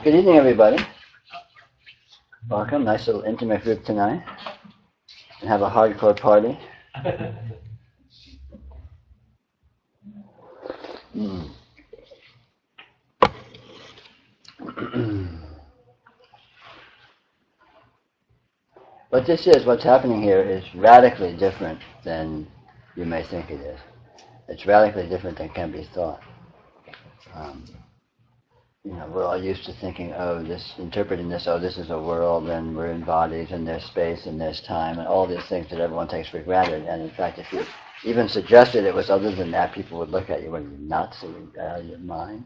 Good evening, everybody. Welcome. Nice little intimate group tonight. And have a hardcore party. Mm. What this is, what's happening here, is radically different than you may think it is. It's radically different than can be thought. We're all used to thinking, interpreting this, this is a world, and we're in bodies, and there's space, and there's time, and all these things that everyone takes for granted. And in fact, if you even suggested it was other than that, people would look at you, what, are you nuts? Are you out of your mind?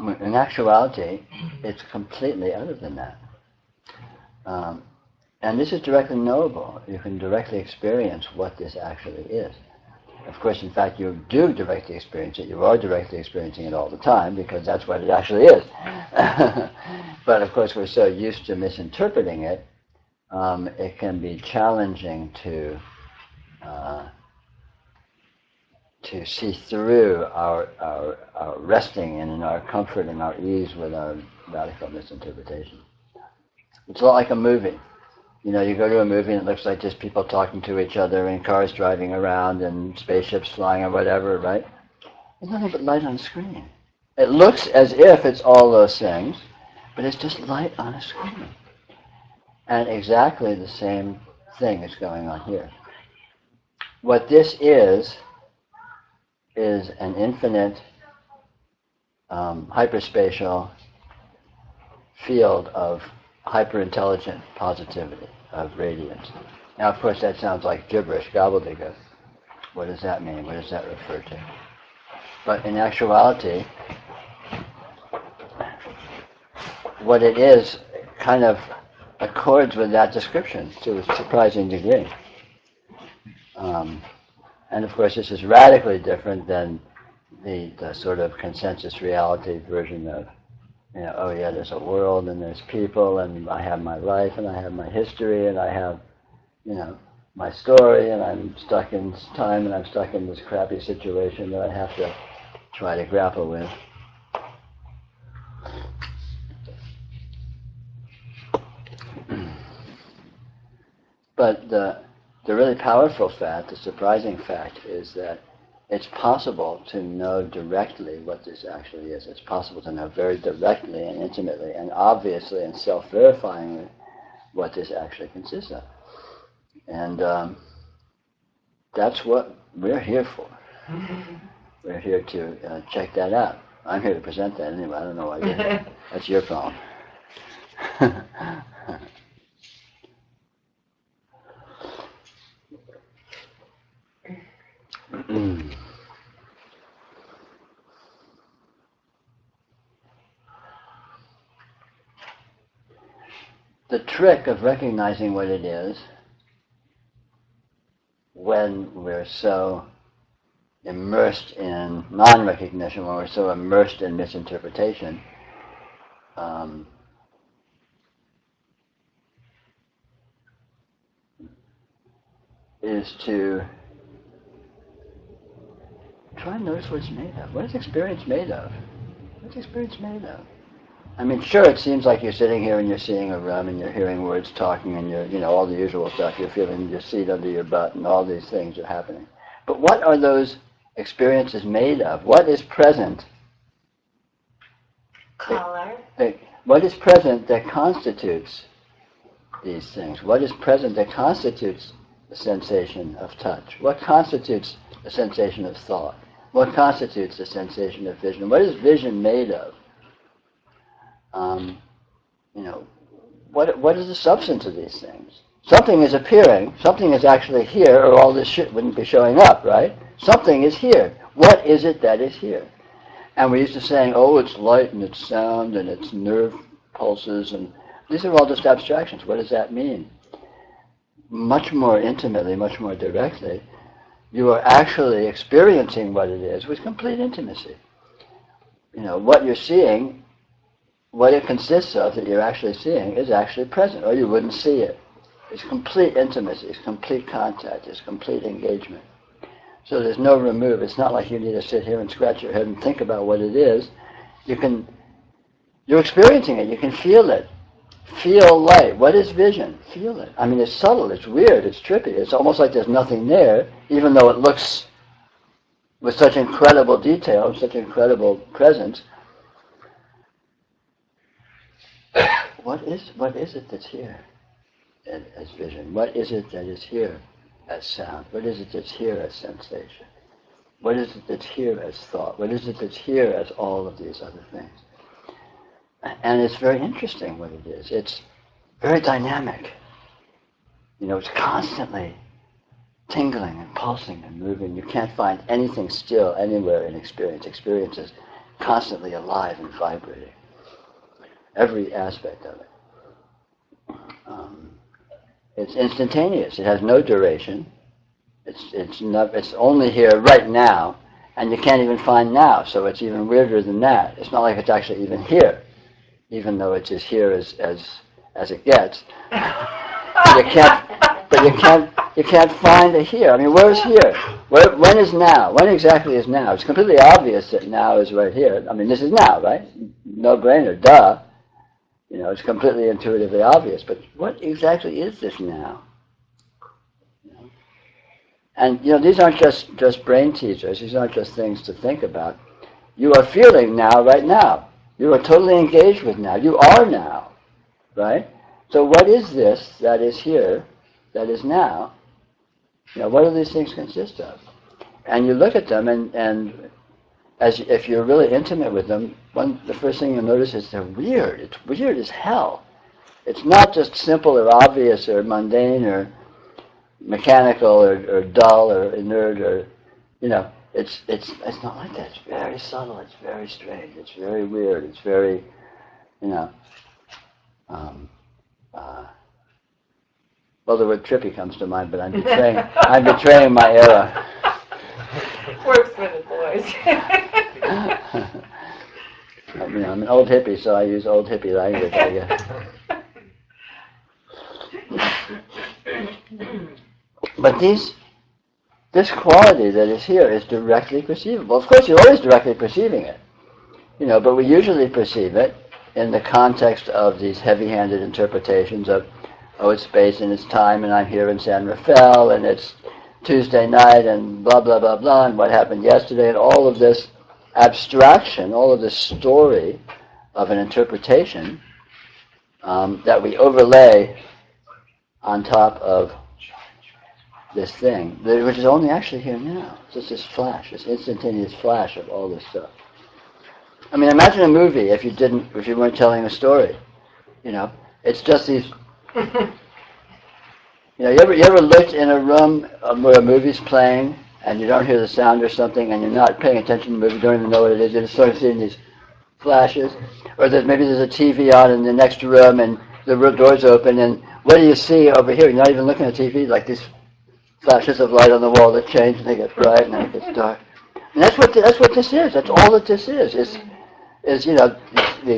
In actuality, it's completely other than that. And this is directly knowable. You can directly experience what this actually is. Of course, in fact, you do directly experience it. You are directly experiencing it all the time because that's what it actually is. But of course, we're so used to misinterpreting it, it can be challenging to see through our resting and our comfort and our ease with our radical misinterpretation. It's a lot like a movie. You go to a movie and it looks like just people talking to each other and cars driving around and spaceships flying or whatever, right? There's nothing but light on the screen. It looks as if it's all those things, but it's just light on a screen. And exactly the same thing is going on here. What this is an infinite hyperspatial field of hyper-intelligent positivity, of radiance. Now, of course, that sounds like gibberish, gobbledygook. What does that mean? What does that refer to? But in actuality, what it is kind of accords with that description to a surprising degree. And of course, this is radically different than the sort of consensus reality version of, there's a world and there's people and I have my life and I have my history and I have, my story and I'm stuck in time and I'm stuck in this crappy situation that I have to try to grapple with. But the really powerful fact, the surprising fact, is that it's possible to know directly what this actually is. It's possible to know very directly and intimately and obviously and self-verifyingly what this actually consists of. And that's what we're here for. We're here to check that out. I'm here to present that anyway. I don't know why you're here. That's your problem. The trick of recognizing what it is when we're so immersed in non-recognition, when we're so immersed in misinterpretation, is to try and notice what it's made of. What is experience made of? What's experience made of? I mean, sure, it seems like you're sitting here and you're seeing a room and you're hearing words talking and you're, all the usual stuff. You're feeling your seat under your butt and all these things are happening. But what are those experiences made of? What is present? Color. What is present that constitutes these things? What is present that constitutes the sensation of touch? What constitutes the sensation of thought? What constitutes the sensation of vision? What is vision made of? What is the substance of these things? Something is appearing, something is actually here, or all this shit wouldn't be showing up, right? Something is here. What is it that is here? And we're used to saying, it's light and it's sound and it's nerve pulses, and these are all just abstractions. What does that mean? Much more intimately, much more directly, you are actually experiencing what it is with complete intimacy. What you're seeing, what it consists of that you're actually seeing is actually present, or you wouldn't see it. It's complete intimacy, it's complete contact, it's complete engagement. So there's no remove. It's not like you need to sit here and scratch your head and think about what it is. You can You're experiencing it. You can feel it. Feel light. What is vision? Feel it. I mean, it's subtle. It's weird. It's trippy. It's almost like there's nothing there, even though it looks with such incredible detail, such incredible presence. What is it that's here as vision? What is it that is here as sound? What is it that's here as sensation? What is it that's here as thought? What is it that's here as all of these other things? And it's very interesting what it is. It's very dynamic. It's constantly tingling and pulsing and moving. You can't find anything still anywhere in experience. Experience is constantly alive and vibrating. Every aspect of it. It's instantaneous. It has no duration. It's only here right now, and you can't even find now. So it's even weirder than that. It's not like it's actually even here, even though it's as here as it gets. You can't find a here. I mean, where's here? When is now? When exactly is now? It's completely obvious that now is right here. I mean, this is now, right? No brainer, duh. It's completely intuitively obvious. But what exactly is this now? And these aren't just brain teasers. These aren't just things to think about. You are feeling now, right now. You are totally engaged with now. You are now, right? So what is this that is here, that is now? What do these things consist of? And you look at them, and if you're really intimate with them, the first thing you'll notice is they're weird. It's weird as hell. It's not just simple or obvious or mundane or mechanical or dull or inert or, it's not like that. It's very subtle. It's very strange. It's very weird. It's very, well, the word trippy comes to mind, but I'm betraying my era. Works for the boys. I'm an old hippie, so I use old hippie language, I guess. But this quality that is here is directly perceivable. Of course, you're always directly perceiving it, but we usually perceive it in the context of these heavy-handed interpretations of, it's space and it's time, and I'm here in SanRafael, and it's Tuesday night, and blah, blah, blah, blah, and what happened yesterday, and all of this abstraction, all of this story of an interpretation that we overlay on top of this thing, which is only actually here now. It's just this flash, this instantaneous flash of all this stuff. I mean, imagine a movie if you weren't telling a story. It's just these. You ever looked in a room where a movie's playing and you don't hear the sound or something, and you're not paying attention to the movie, you don't even know what it is, you're just sort of seeing these flashes, or maybe there's a TV on in the next room and the door's open, and what do you see over here? You're not even looking at TV, like these flashes of light on the wall that change and they get bright and then it gets dark. And that's what this is. That's all that this is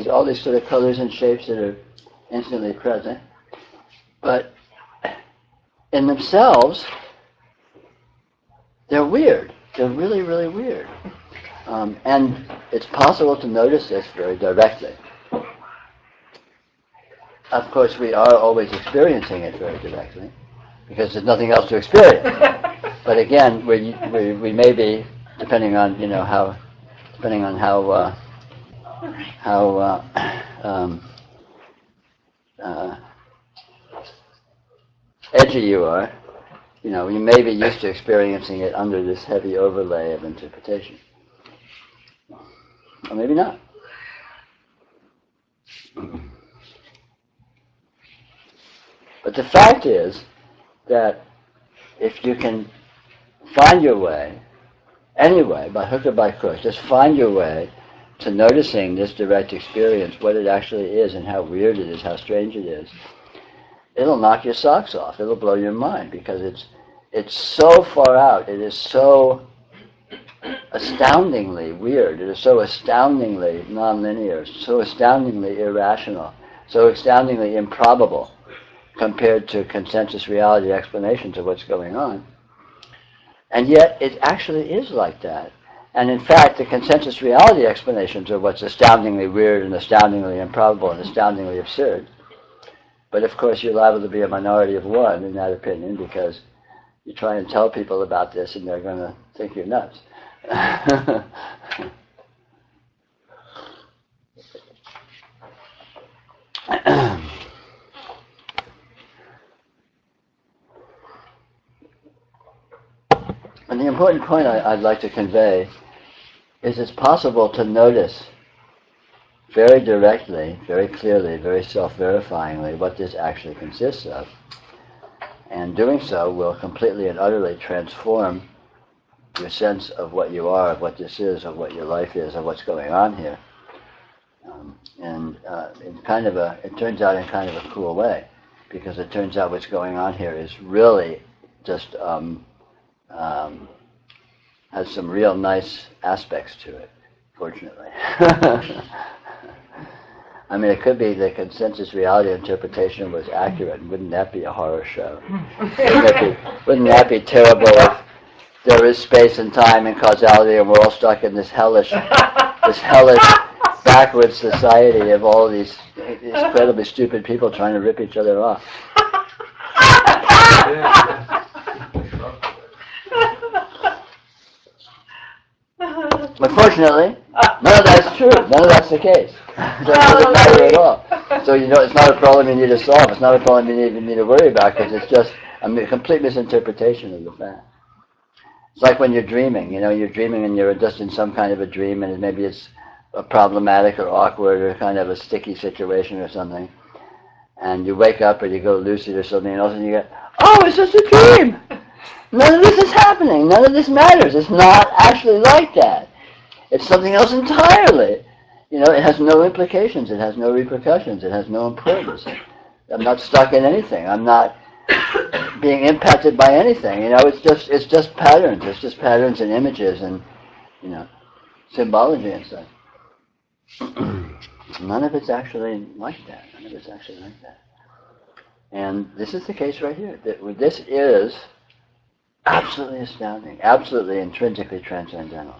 all these sort of colors and shapes that are instantly present. But in themselves, they're weird. They're really, really weird. And it's possible to notice this very directly. Of course, we are always experiencing it very directly, because there's nothing else to experience. But again, we may be, depending on how edgy you are, you may be used to experiencing it under this heavy overlay of interpretation. Or maybe not. But the fact is that if you can find your way, anyway, by hook or by crook, just find your way to noticing this direct experience, what it actually is and how weird it is, how strange it is, it'll knock your socks off. It'll blow your mind, because it's so far out. It is so astoundingly weird. It is so astoundingly nonlinear, so astoundingly irrational, so astoundingly improbable compared to consensus reality explanations of what's going on. And yet it actually is like that. And in fact, the consensus reality explanations are what's astoundingly weird and astoundingly improbable and astoundingly absurd. But of course, you're liable to be a minority of one in that opinion, because you try and tell people about this and they're going to think you're nuts. And the important point I'd like to convey is it's possible to notice very directly, very clearly, very self-verifyingly what this actually consists of. And doing so will completely and utterly transform your sense of what you are, of what this is, of what your life is, of what's going on here. It turns out in kind of a cool way, because it turns out what's going on here is really just has some real nice aspects to it, fortunately. I mean, it could be the consensus reality interpretation was accurate. Wouldn't that be a horror show? Wouldn't that be terrible if there is space and time and causality and we're all stuck in this hellish backwards society of all these incredibly stupid people trying to rip each other off? But fortunately, none of that's true. None of that's the case. That doesn't matter at all. So it's not a problem you need to solve. It's not a problem you need to worry about, because it's just a complete misinterpretation of the fact. It's like when you're dreaming. You're dreaming and you're just in some kind of a dream, and maybe it's a problematic or awkward or kind of a sticky situation or something. And you wake up or you go lucid or something, and all of a sudden you go, "Oh, it's just a dream. None of this is happening. None of this matters. It's not actually like that. It's something else entirely. It has no implications. It has no repercussions. It has no importance. I'm not stuck in anything. I'm not being impacted by anything. It's just patterns. It's just patterns and images and symbology and stuff. None of it's actually like that. None of it's actually like that. And this is the case right here. This is absolutely astounding. Absolutely intrinsically transcendental.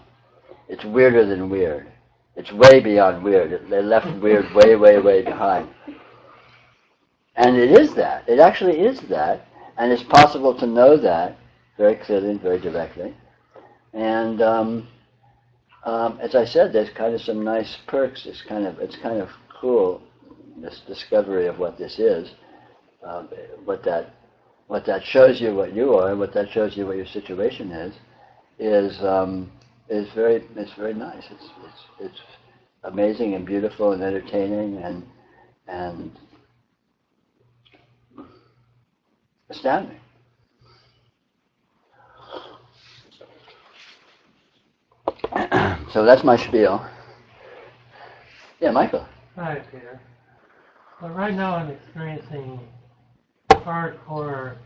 It's weirder than weird. It's way beyond weird. They left weird way, way, way behind. And it is that. It actually is that. And it's possible to know that very clearly and very directly. And as I said, there's kind of some nice perks. It's kind of cool, this discovery of what this is, what that shows you what you are, what that shows you what your situation is very nice. It's amazing and beautiful and entertaining and astounding. So that's my spiel. Yeah, Michael. Hi, Peter. Well, right now I'm experiencing hardcore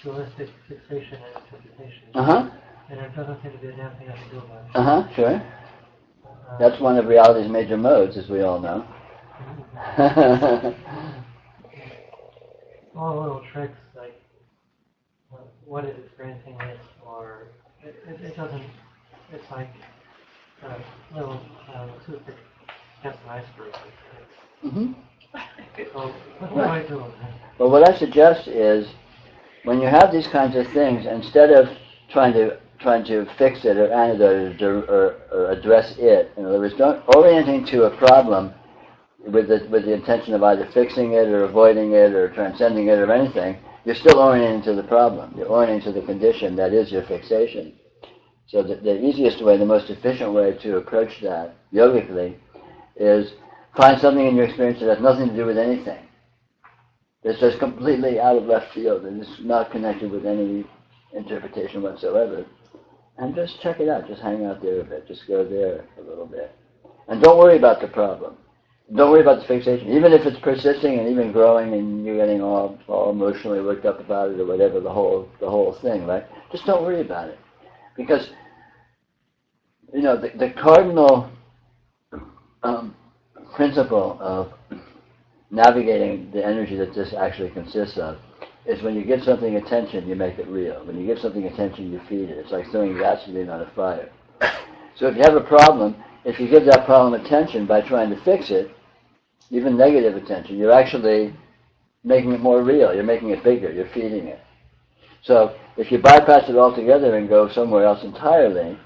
dualistic fixation and interpretation. And it doesn't seem to be a damn thing I can do about it. Sure. That's one of reality's major modes, as we all know. All little tricks, like what is experiencing this, or it doesn't, it's like a little toothpick against an iceberg. So what do I do? Well, what I suggest is, when you have these kinds of things, instead of trying to fix it or antidote it or address it, in other words, don't orienting to a problem with the intention of either fixing it or avoiding it or transcending it or anything, you're still orienting to the problem. You're orienting to the condition that is your fixation. So the easiest way, the most efficient way to approach that yogically is find something in your experience that has nothing to do with anything. It's just completely out of left field and it's not connected with any interpretation whatsoever. And just check it out. Just hang out there a bit. Just go there a little bit. And don't worry about the problem. Don't worry about the fixation. Even if it's persisting and even growing and you're getting all emotionally worked up about it or whatever, the whole thing, right? Just don't worry about it. Because, the cardinal principle of navigating the energy that this actually consists of is when you give something attention, you make it real. When you give something attention, you feed it. It's like throwing gasoline on a fire. So if you have a problem, if you give that problem attention by trying to fix it, even negative attention, you're actually making it more real. You're making it bigger. You're feeding it. So if you bypass it altogether and go somewhere else entirely,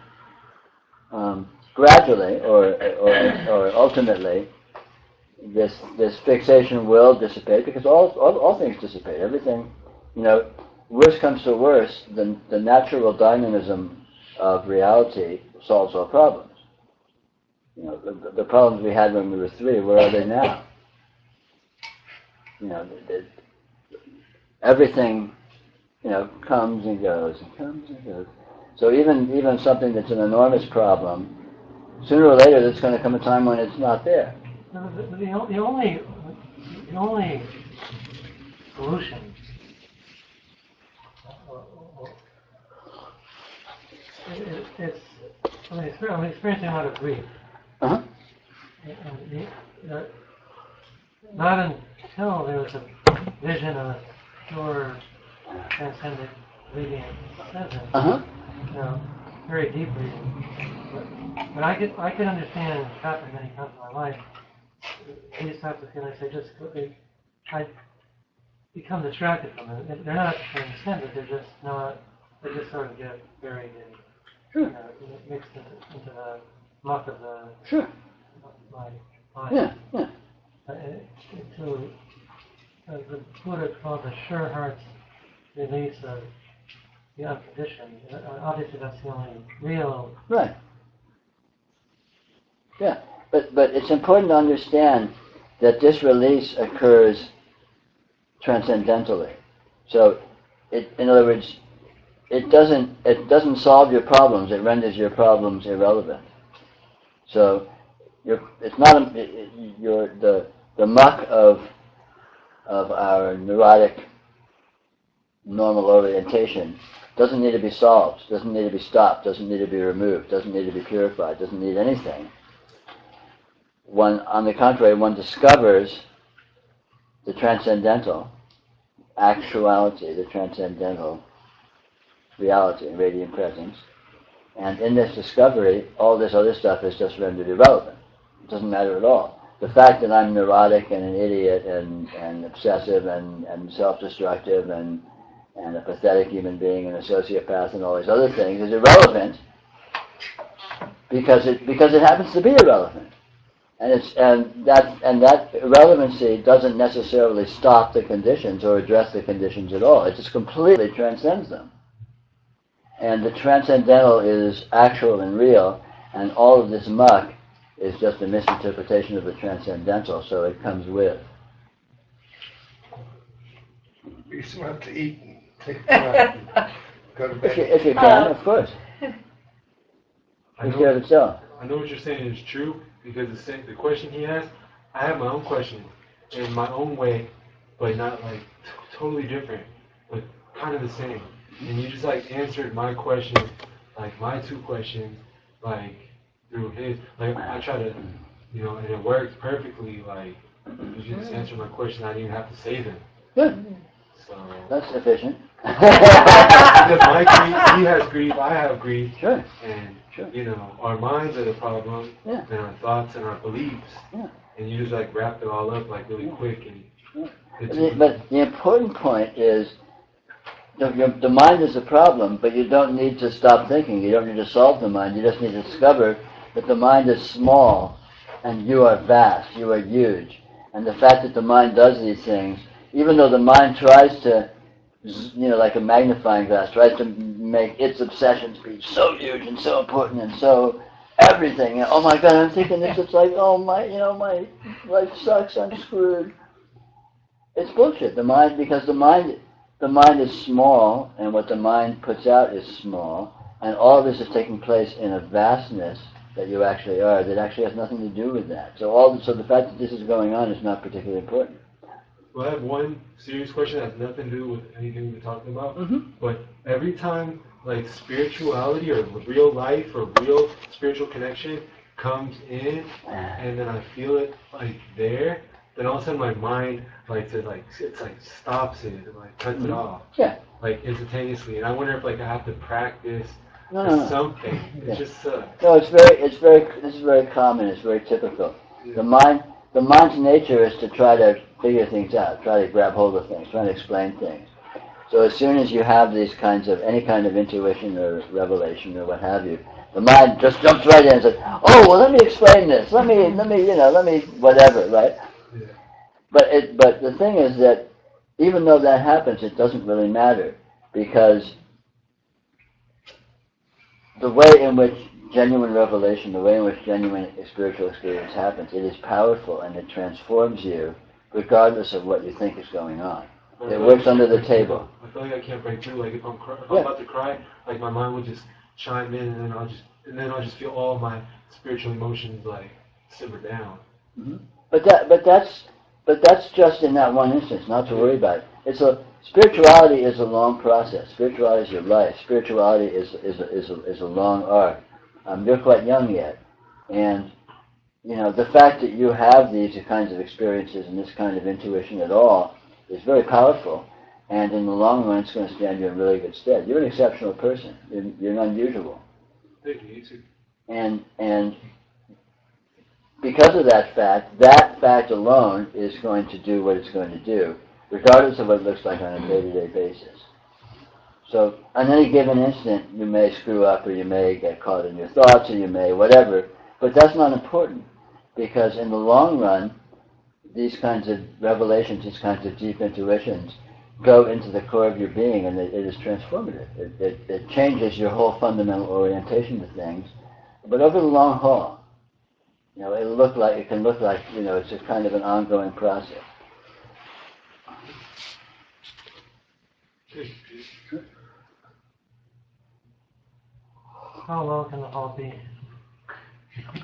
gradually or ultimately, this fixation will dissipate, because all things dissipate. Everything, worse comes to worse, the natural dynamism of reality solves all problems. The problems we had when we were 3, where are they now? Everything, comes and goes and comes and goes. So even something that's an enormous problem, sooner or later there's going to come a time when it's not there. The only solution it's I'm experiencing a lot of grief. Uh-huh. And not until there was a vision of a pure transcendent radiant presence, very deeply. But I could understand, it's happened many times in my life, these types of feelings, I become distracted from them. They're not transcendent, they're just not, they just sort of get buried in, mixed into the muck of the my mind. Yeah. So the Buddha called the sure heart's release of the unconditioned. Obviously, that's the only real. Right. Yeah, but it's important to understand that this release occurs transcendentally. So, in other words, it doesn't solve your problems. It renders your problems irrelevant. So, it's not the muck of our neurotic normal orientation doesn't need to be solved, doesn't need to be stopped, doesn't need to be removed, doesn't need to be purified, doesn't need anything. On the contrary, one discovers the transcendental actuality, the transcendental reality and radiant presence, and in this discovery, all this other stuff is just rendered irrelevant. It doesn't matter at all. The fact that I'm neurotic and an idiot and obsessive and self-destructive and a pathetic human being and a sociopath and all these other things is irrelevant because it happens to be irrelevant. And that irrelevancy doesn't necessarily stop the conditions or address the conditions at all. It just completely transcends them. And the transcendental is actual and real, and all of this muck is just a misinterpretation of the transcendental, so it comes with. Be smart to eat and take a bath. Go to bed. If you can, of course. Take care of itself. I know what you're saying is true, because the question he asked, I have my own question in my own way, but not like totally different, but kind of the same. And you just like answered my question, like my 2 questions, like through his. Like I try to, and it works perfectly. Like you just answered my question, I didn't even have to say them. Good. So that's sufficient. Because my grief, he has grief, I have grief. Sure. And our minds are the problem, and our thoughts and our beliefs. Yeah. And you just like wrap it all up like really quick. And but the important point is the mind is a problem, but you don't need to stop thinking. You don't need to solve the mind. You just need to discover that the mind is small and you are vast, you are huge. And the fact that the mind does these things, even though the mind tries to, like a magnifying glass, tries to make its obsessions be so huge and so important and so everything. Oh my God, I'm thinking this. It's like, oh my, my life sucks. I'm screwed. It's bullshit. Because the mind is small, and what the mind puts out is small, and all of this is taking place in a vastness that you actually are, that actually has nothing to do with that. So the fact that this is going on is not particularly important. Well, I have one serious question that has nothing to do with anything we're talking about. Mm-hmm. But every time, like, spirituality or real life or real spiritual connection comes in, and then I feel it, like, there, then all of a sudden my mind, stops it, and, cuts it off. Yeah. Like, instantaneously. And I wonder if, I have to practice, No, or no, no. something. Yeah. It just sucks. No, this is very common, it's very typical. Yeah. The mind's nature is to try to figure things out, try to grab hold of things, try to explain things. So as soon as you have these kinds of, any kind of intuition or revelation or what have you, the mind just jumps right in and says, oh, well, let me explain this, let me, whatever, right? Yeah. But the thing is that even though that happens, it doesn't really matter, because the way in which genuine revelation, the way in which genuine spiritual experience happens, it is powerful and it transforms you regardless of what you think is going on. It works under the table. I feel like I can't break through. Like if I'm about to cry, like my mind will just chime in, and then I'll just feel all my spiritual emotions like simmer down. Mm-hmm. But that's just in that one instance. Not to worry about it. Spirituality is a long process. Spirituality is your life. Spirituality is a long arc. You're quite young yet, and the fact that you have these kinds of experiences and this kind of intuition at all is very powerful, and in the long run, it's going to stand you in really good stead. You're an exceptional person. You're unusual. Thank you. You too. And because of that fact alone is going to do what it's going to do, regardless of what it looks like on a day-to-day basis. So on any given instant, you may screw up, or you may get caught in your thoughts, or you may whatever, but that's not important, because in the long run, these kinds of revelations, these kinds of deep intuitions go into the core of your being, and it is transformative. It changes your whole fundamental orientation to things, but over the long haul, it can look like it's a kind of an ongoing process. How long can the hall be?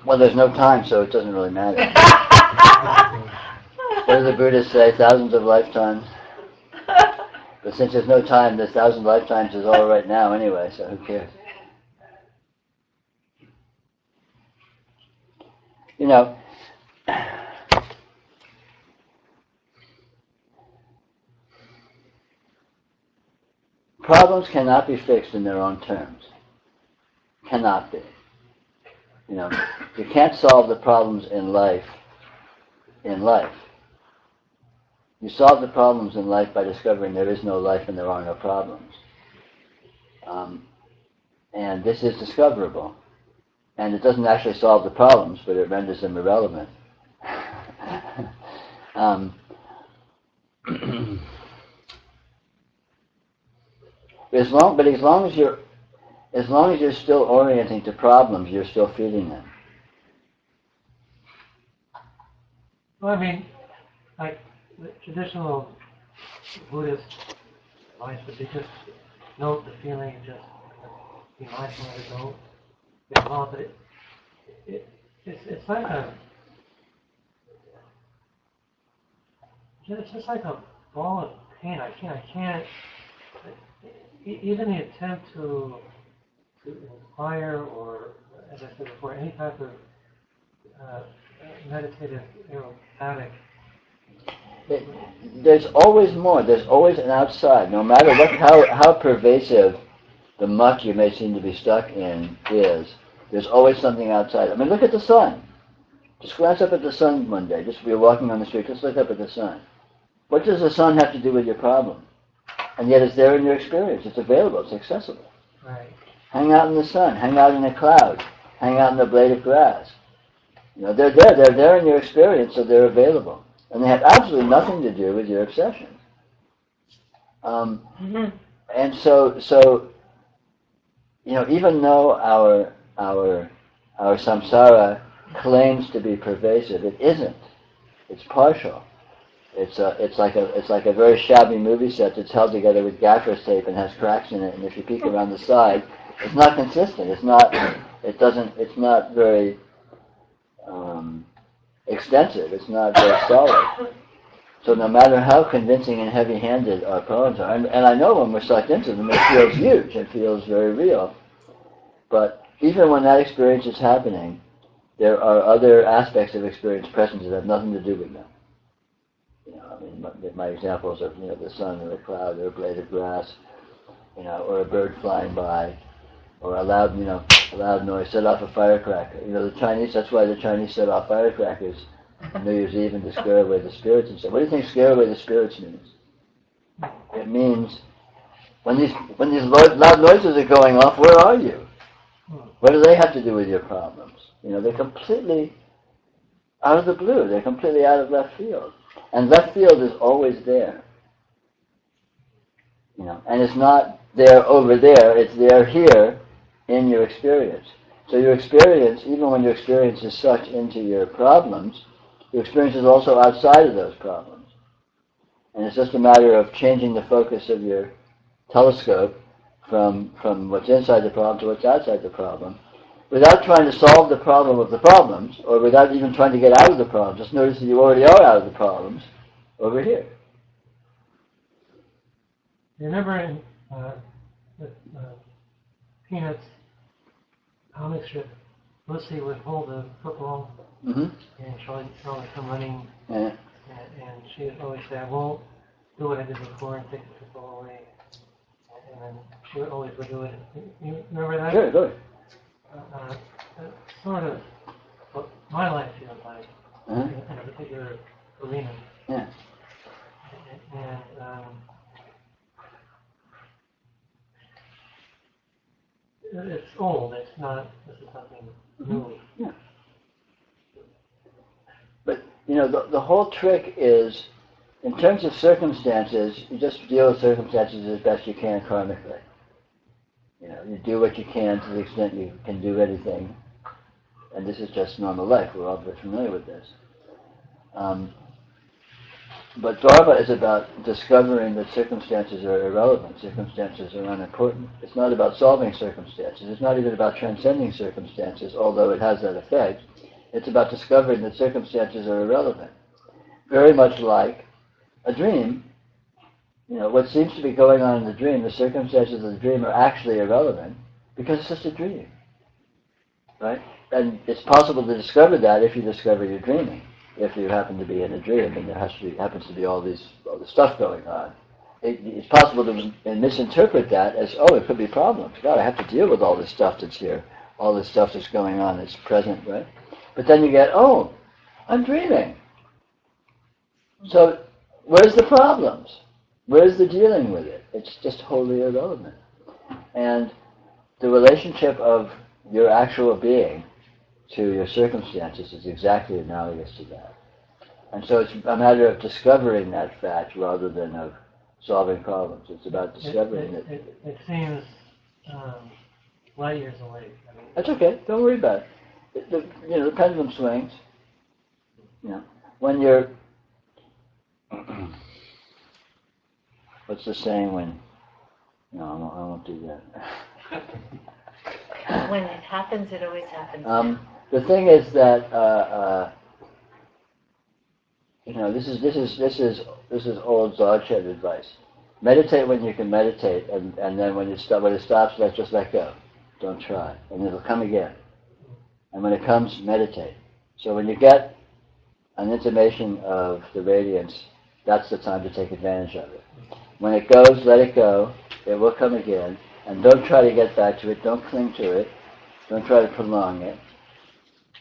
Well, there's no time, so it doesn't really matter. What do the Buddhists say? Thousands of lifetimes. But since there's no time, the 1,000 lifetimes is all right now anyway, so who cares? Problems cannot be fixed in their own terms. Cannot be. You can't solve the problems in life. You solve the problems in life by discovering there is no life and there are no problems. And this is discoverable. And it doesn't actually solve the problems, but it renders them irrelevant. As long as you're still orienting to problems, you're still feeding them. Well, I mean, like the traditional Buddhist advice would be just note the feeling, just be mindful of it, don't get involved. But it's like it's just like a ball of pain. I can't. Even the attempt to inspire, or as I said before, any type of meditative aerobatic. There's always more. There's always an outside. No matter how pervasive the muck you may seem to be stuck in is, there's always something outside. I mean, look at the sun. Just glance up at the sun one day. Just be walking on the street. Just look up at the sun. What does the sun have to do with your problem? And yet it's there in your experience. It's available. It's accessible. Right. Hang out in the sun. Hang out in a cloud. Hang out in a blade of grass. They're there. They're there in your experience, so they're available. And they have absolutely nothing to do with your obsession. And so even though our samsara claims to be pervasive, it isn't. It's partial. It's like a very shabby movie set that's held together with gaffer's tape and has cracks in it. And if you peek around the side, it's not consistent. It's not very extensive. It's not very solid. So no matter how convincing and heavy-handed our poems are, and I know when we're sucked into them, it feels huge. It feels very real. But even when that experience is happening, there are other aspects of experience present that have nothing to do with them. My examples of the sun or a cloud or a blade of grass, or a bird flying by. or a loud, a loud noise, set off a firecracker. The Chinese, that's why the Chinese set off firecrackers on New Year's Eve and to scare away the spirits and stuff. What do you think scare away the spirits means? It means when these loud noises are going off, where are you? What do they have to do with your problems? They're completely out of the blue. They're completely out of left field. And left field is always there. And it's not there over there, it's there here in your experience. So your experience, even when your experience is sucked into your problems, your experience is also outside of those problems. And it's just a matter of changing the focus of your telescope from what's inside the problem to what's outside the problem, without trying to solve the problem of the problems, or without even trying to get out of the problem. Just notice that you already are out of the problems over here. You remember in Peanuts comic strip, Lucy would hold a football, and Charlie would come running, and she would always say, "I won't do what I did before and take the football away." And then she would always do it. You remember that? Sure, go ahead. That's sort of what my life feels like in a particular arena. Yeah. And it's old. It's not. This is nothing new. Yeah. But the whole trick is, in terms of circumstances, you just deal with circumstances as best you can karmically. You do what you can to the extent you can do anything, and this is just normal life. We're all very familiar with this. But Dharma is about discovering that circumstances are irrelevant, circumstances are unimportant. It's not about solving circumstances. It's not even about transcending circumstances, although it has that effect. It's about discovering that circumstances are irrelevant. Very much like a dream. What seems to be going on in the dream, the circumstances of the dream are actually irrelevant because it's just a dream, right? And it's possible to discover that if you discover you're dreaming. If you happen to be in a dream and there happens to be all this stuff going on, it's possible to misinterpret that as, oh, it could be problems. God, I have to deal with all this stuff that's here, all this stuff that's going on that's present, right? But then you get, oh, I'm dreaming. So where's the problems? Where's the dealing with it? It's just wholly irrelevant. And the relationship of your actual being to your circumstances is exactly analogous to that. And so it's a matter of discovering that fact rather than of solving problems. It's about discovering it. It seems light years away. That's okay. Don't worry about it. The pendulum swings. When you're... What's the saying when... No, I won't do that. When it happens, it always happens. The thing is that this is old Dzogchen advice. Meditate when you can meditate, and then when it stops, just let go. Don't try, and it'll come again. And when it comes, meditate. So when you get an intimation of the radiance, that's the time to take advantage of it. When it goes, let it go. It will come again, and don't try to get back to it. Don't cling to it. Don't try to prolong it.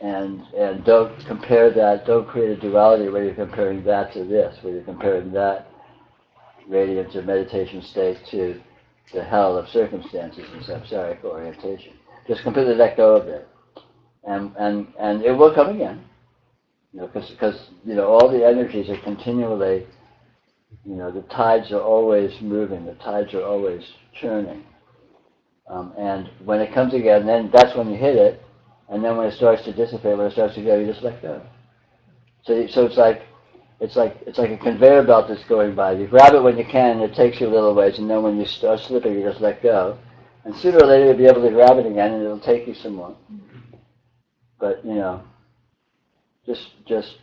And don't compare that, don't create a duality where you're comparing that to this, where you're comparing that radiance or meditation state to the hell of circumstances and samsaric orientation. Just completely let go of it. And it will come again. Because all the energies are continually, the tides are always moving, the tides are always churning. And when it comes again, then that's when you hit it. And then when it starts to dissipate, when it starts to go, you just let go. So it's like a conveyor belt that's going by. You grab it when you can, and it takes you a little ways, and then when you start slipping, you just let go. And sooner or later, you'll be able to grab it again, and it'll take you some more. But just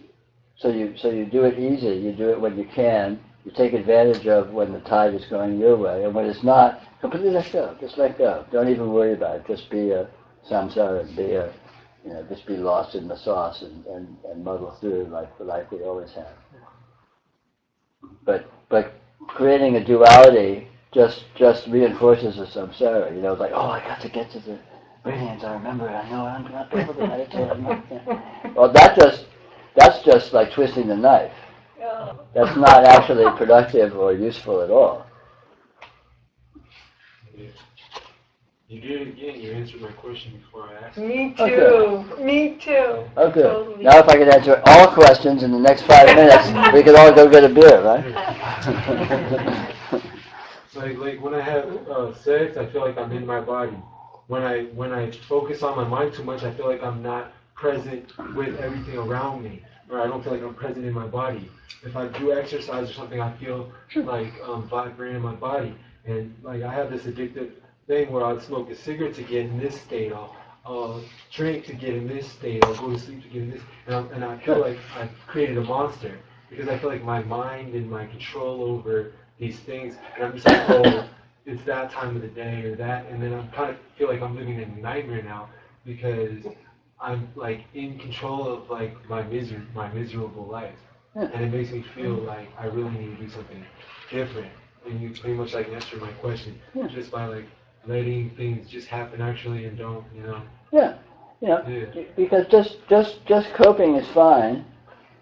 so you do it easy. You do it when you can. You take advantage of when the tide is going your way, and when it's not, completely let go. Just let go. Don't even worry about it. Just be a samsara, just be lost in the sauce and muddle through like we always have. But creating a duality just reinforces the samsara. You know, it's like, oh, I got to get to the radiance. I remember. I know I'm not able to meditate. I'm not, yeah. Well, that's just like twisting the knife. That's not actually productive or useful at all. You did it again. You answered my question before I asked. Me too. Okay. Me too. Okay. Totally. Now, if I could answer all questions in the next 5 minutes, we could all go get a beer, right? Like when I have sex, I feel like I'm in my body. When I focus on my mind too much, I feel like I'm not present with everything around me, or I don't feel like I'm present in my body. If I do exercise or something, I feel like vibrating in my body, and like I have this addictive thing where I'll smoke a cigarette to get in this state. I'll drink to get in this state. I'll go to sleep to get in this, and I feel like I've created a monster because I feel like my mind and my control over these things, and I'm just like, oh, it's that time of the day or that, and then I'm kind of feel like I'm living in a nightmare now because I'm like in control of like my miserable life, and it makes me feel like I really need to do something different. And you pretty much like answered my question just by like letting things just happen actually and don't, you know. Yeah, because just coping is fine,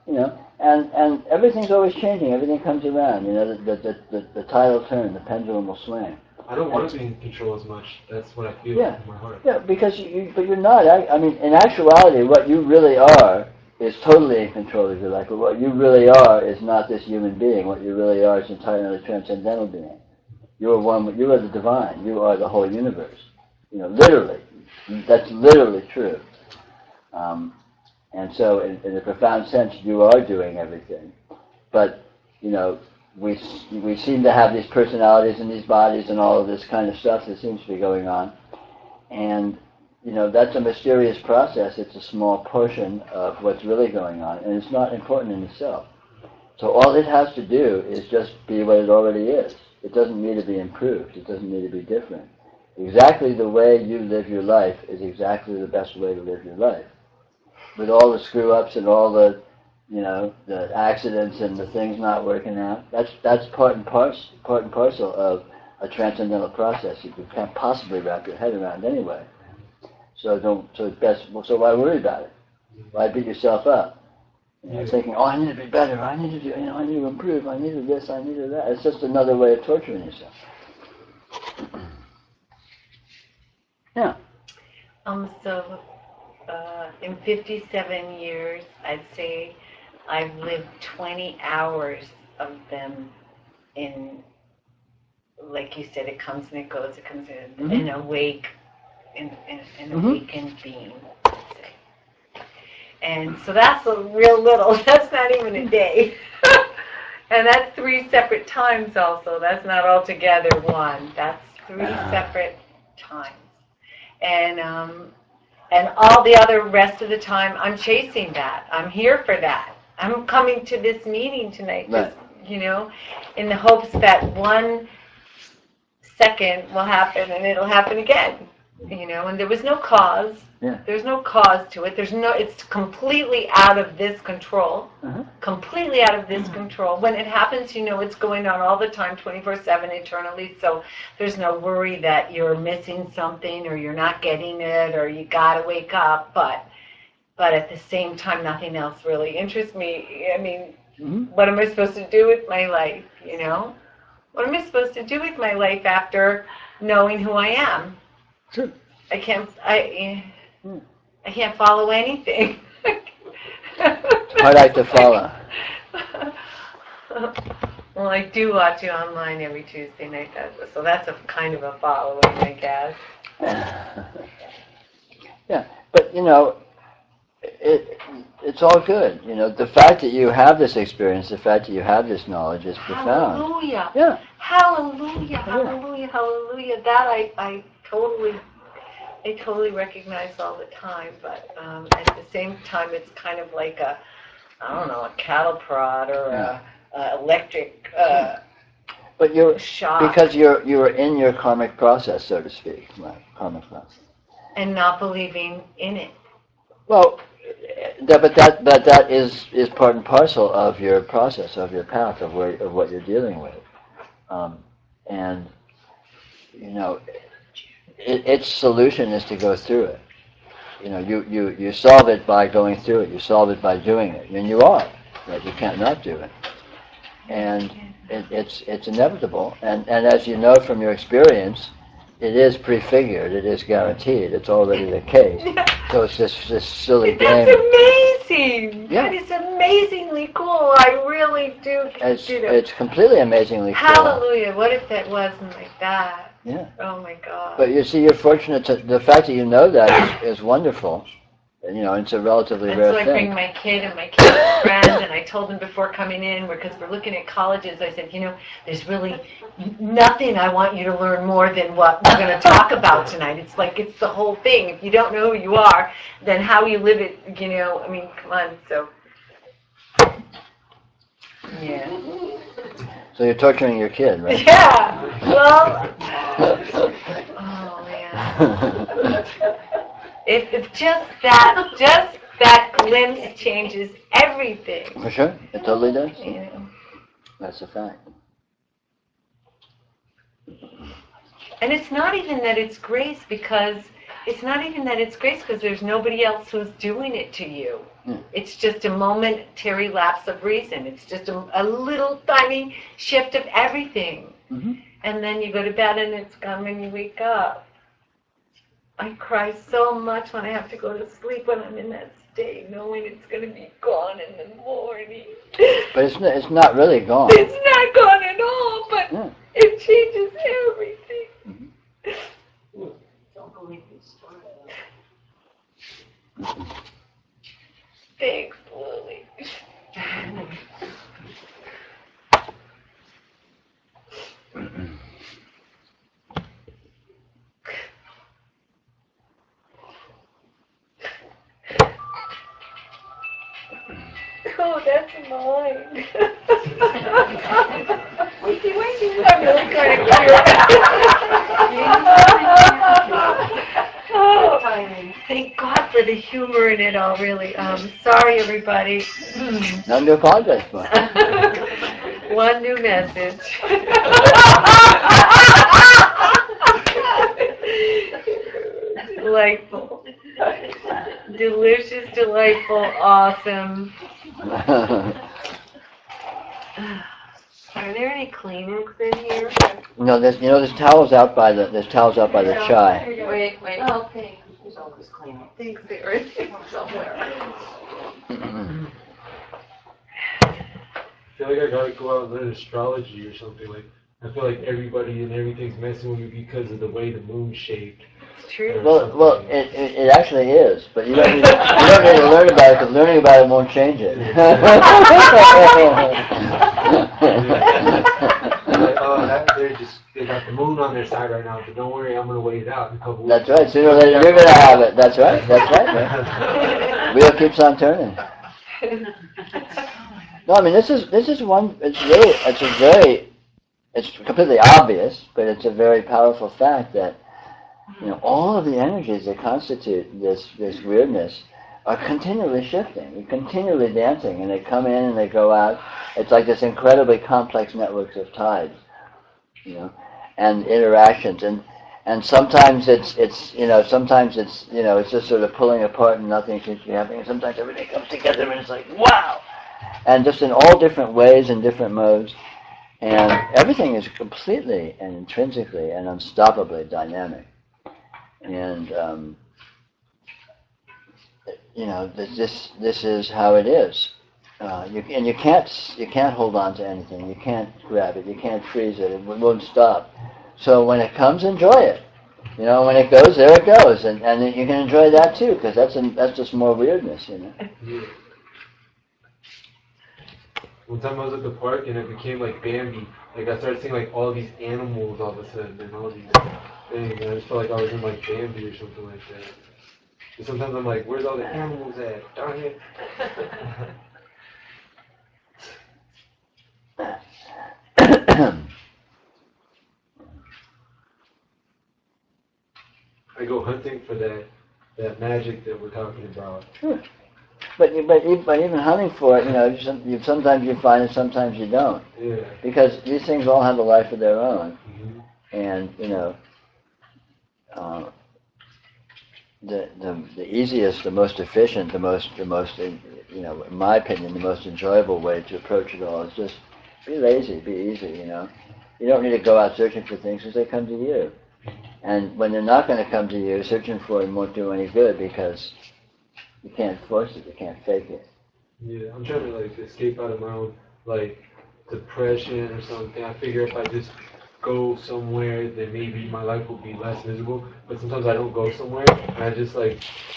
you know. And everything's always changing. Everything comes around. You know, the tide will turn, the pendulum will swing. I don't want to be in control as much. That's what I feel in my heart. Yeah, because but you're not. I mean, in actuality, what you really are is totally in control of your life. But what you really are is not this human being. What you really are is entirely transcendental being. You are one. You are the divine. You are the whole universe. You know, literally. That's literally true. And so, in a profound sense, you are doing everything. But, you know, we seem to have these personalities and these bodies and all of this kind of stuff that seems to be going on. And, you know, that's a mysterious process. It's a small portion of what's really going on, and it's not important in itself. So all it has to do is just be what it already is. It doesn't need to be improved. It doesn't need to be different. Exactly the way you live your life is exactly the best way to live your life. With all the screw-ups and all the, you know, the accidents and the things not working out, that's part and parcel of a transcendental process you can't possibly wrap your head around anyway. So why worry about it? Why beat yourself up? You know, thinking, oh, I need to be better, I need to do, you know, I need to improve, I need to this, I need to that. It's just another way of torturing yourself. Yeah. So in 57 years, I'd say I've lived 20 hours of them in, like you said, it comes and it goes, it comes in awake, in awakened being, I'd say. And so that's a real little, that's not even a day. And that's 3 separate times also. That's not altogether one. That's 3 separate times. And all the other rest of the time, I'm chasing that. I'm here for that. I'm coming to this meeting tonight, just, you know, in the hopes that 1 second will happen and it'll happen again. You know, and there was no cause. Yeah. There's no cause to it. It's completely out of this control. Completely out of this control. When it happens, you know it's going on all the time, 24/7, eternally. So there's no worry that you're missing something or you're not getting it or you gotta wake up. But at the same time, nothing else really interests me. I mean, what am I supposed to do with my life? You know, what am I supposed to do with my life after knowing who I am? Sure. I can't follow anything. It's hard to follow. Well, I do watch you online every Tuesday night, so that's a kind of a following, I guess. Yeah, but you know, it's all good. You know, the fact that you have this experience, the fact that you have this knowledge is profound. Hallelujah. Yeah. Hallelujah. Hallelujah. Hallelujah. That I totally recognize all the time, but at the same time, it's kind of like a cattle prod or a electric but you're shock. Because you're in your karmic process, so to speak, right? Karmic process. And not believing in it. Well, that is part and parcel of your process, of your path, of what you're dealing with, and you know, its solution is to go through it. You know, you solve it by going through it. You solve it by doing it, and you are. Right? You can't not do it, and it's inevitable. And as you know from your experience, it is prefigured. It is guaranteed. It's already the case. So it's this silly game. That's amazing. Yeah. That is amazingly cool. I really do. It's completely amazingly cool. Hallelujah. What if that wasn't like that? Yeah. Oh my God. But you see, you're fortunate. The fact that you know that is wonderful. And, you know, it's a relatively rare so I thing. bring my kid and my kid's friend, and I told them before coming in, because we're looking at colleges, I said, you know, there's really nothing I want you to learn more than what we're going to talk about tonight. It's like, it's the whole thing. If you don't know who you are, then how you live it, you know, I mean, come on, so. Yeah. So you're torturing your kid, right? Yeah. Well, oh man. If just that glimpse changes everything. For sure, it totally does. You know. That's a fact. And it's not even that it's grace because there's nobody else who's doing it to you. Yeah. It's just a momentary lapse of reason. It's just a little tiny shift of everything. Mm-hmm. And then you go to bed and it's gone when you wake up. I cry so much when I have to go to sleep when I'm in that state, knowing it's going to be gone in the morning. But it's not really gone. It's not gone at all, but it changes everything. Mm-hmm. Don't believe this story. Thanks, Lily. Oh, that's mine. Wakey. I'm really kind of curious. Oh, thank God for the humor in it all, really. Sorry, everybody. Nothing to apologize for. One new message. Delightful. Delicious, delightful, awesome. Are there any Kleenex in here? No, there's towels out by the chai. Wait. Oh, okay. There's always Kleenex. Thanks, Erin. Somewhere. I feel like I gotta go out and learn astrology or something. Like, I feel like everybody and everything's messing with me because of the way the moon's shaped. It's true. Well, it actually is, but you don't need to learn about it because learning about it won't change it. Like, oh, they got the moon on their side right now, but don't worry, I'm gonna wait it out in a couple weeks. That's right. Sooner or later, you're gonna have it. That's right, man. Wheel keeps on turning. No, I mean this is one. It's completely obvious, but it's a very powerful fact that all of the energies that constitute this weirdness are continually shifting, they're continually dancing, and they come in and they go out. It's like this incredibly complex networks of tides, and interactions, and sometimes it's just sort of pulling apart and nothing seems to be happening. And sometimes everything comes together and it's like wow, and just in all different ways and different modes, and everything is completely and intrinsically and unstoppably dynamic. And this is how it is. You can't hold on to anything. You can't grab it. You can't freeze it. It won't stop. So when it comes, enjoy it. When it goes, there it goes, and you can enjoy that too, because that's just more weirdness. Yeah. One time I was at the park and it became like Bambi. Like I started seeing like all these animals all of a sudden and all these things, and I just felt like I was in like Bambi or something like that. And sometimes I'm like, where's all the animals at? Darn it. I go hunting for that magic that we're talking about. Sure. But even hunting for it, sometimes you find it, sometimes you don't. Yeah. Because these things all have a life of their own. Mm-hmm. And the easiest, the most efficient, the most in my opinion, the most enjoyable way to approach it all is just be lazy, be easy. You don't need to go out searching for things because they come to you. And when they're not going to come to you, searching for them won't do any good because you can't force it, you can't fake it. Yeah, I'm trying to escape out of my own depression or something. I figure if I just go somewhere, then maybe my life will be less miserable. But sometimes I don't go somewhere, and I just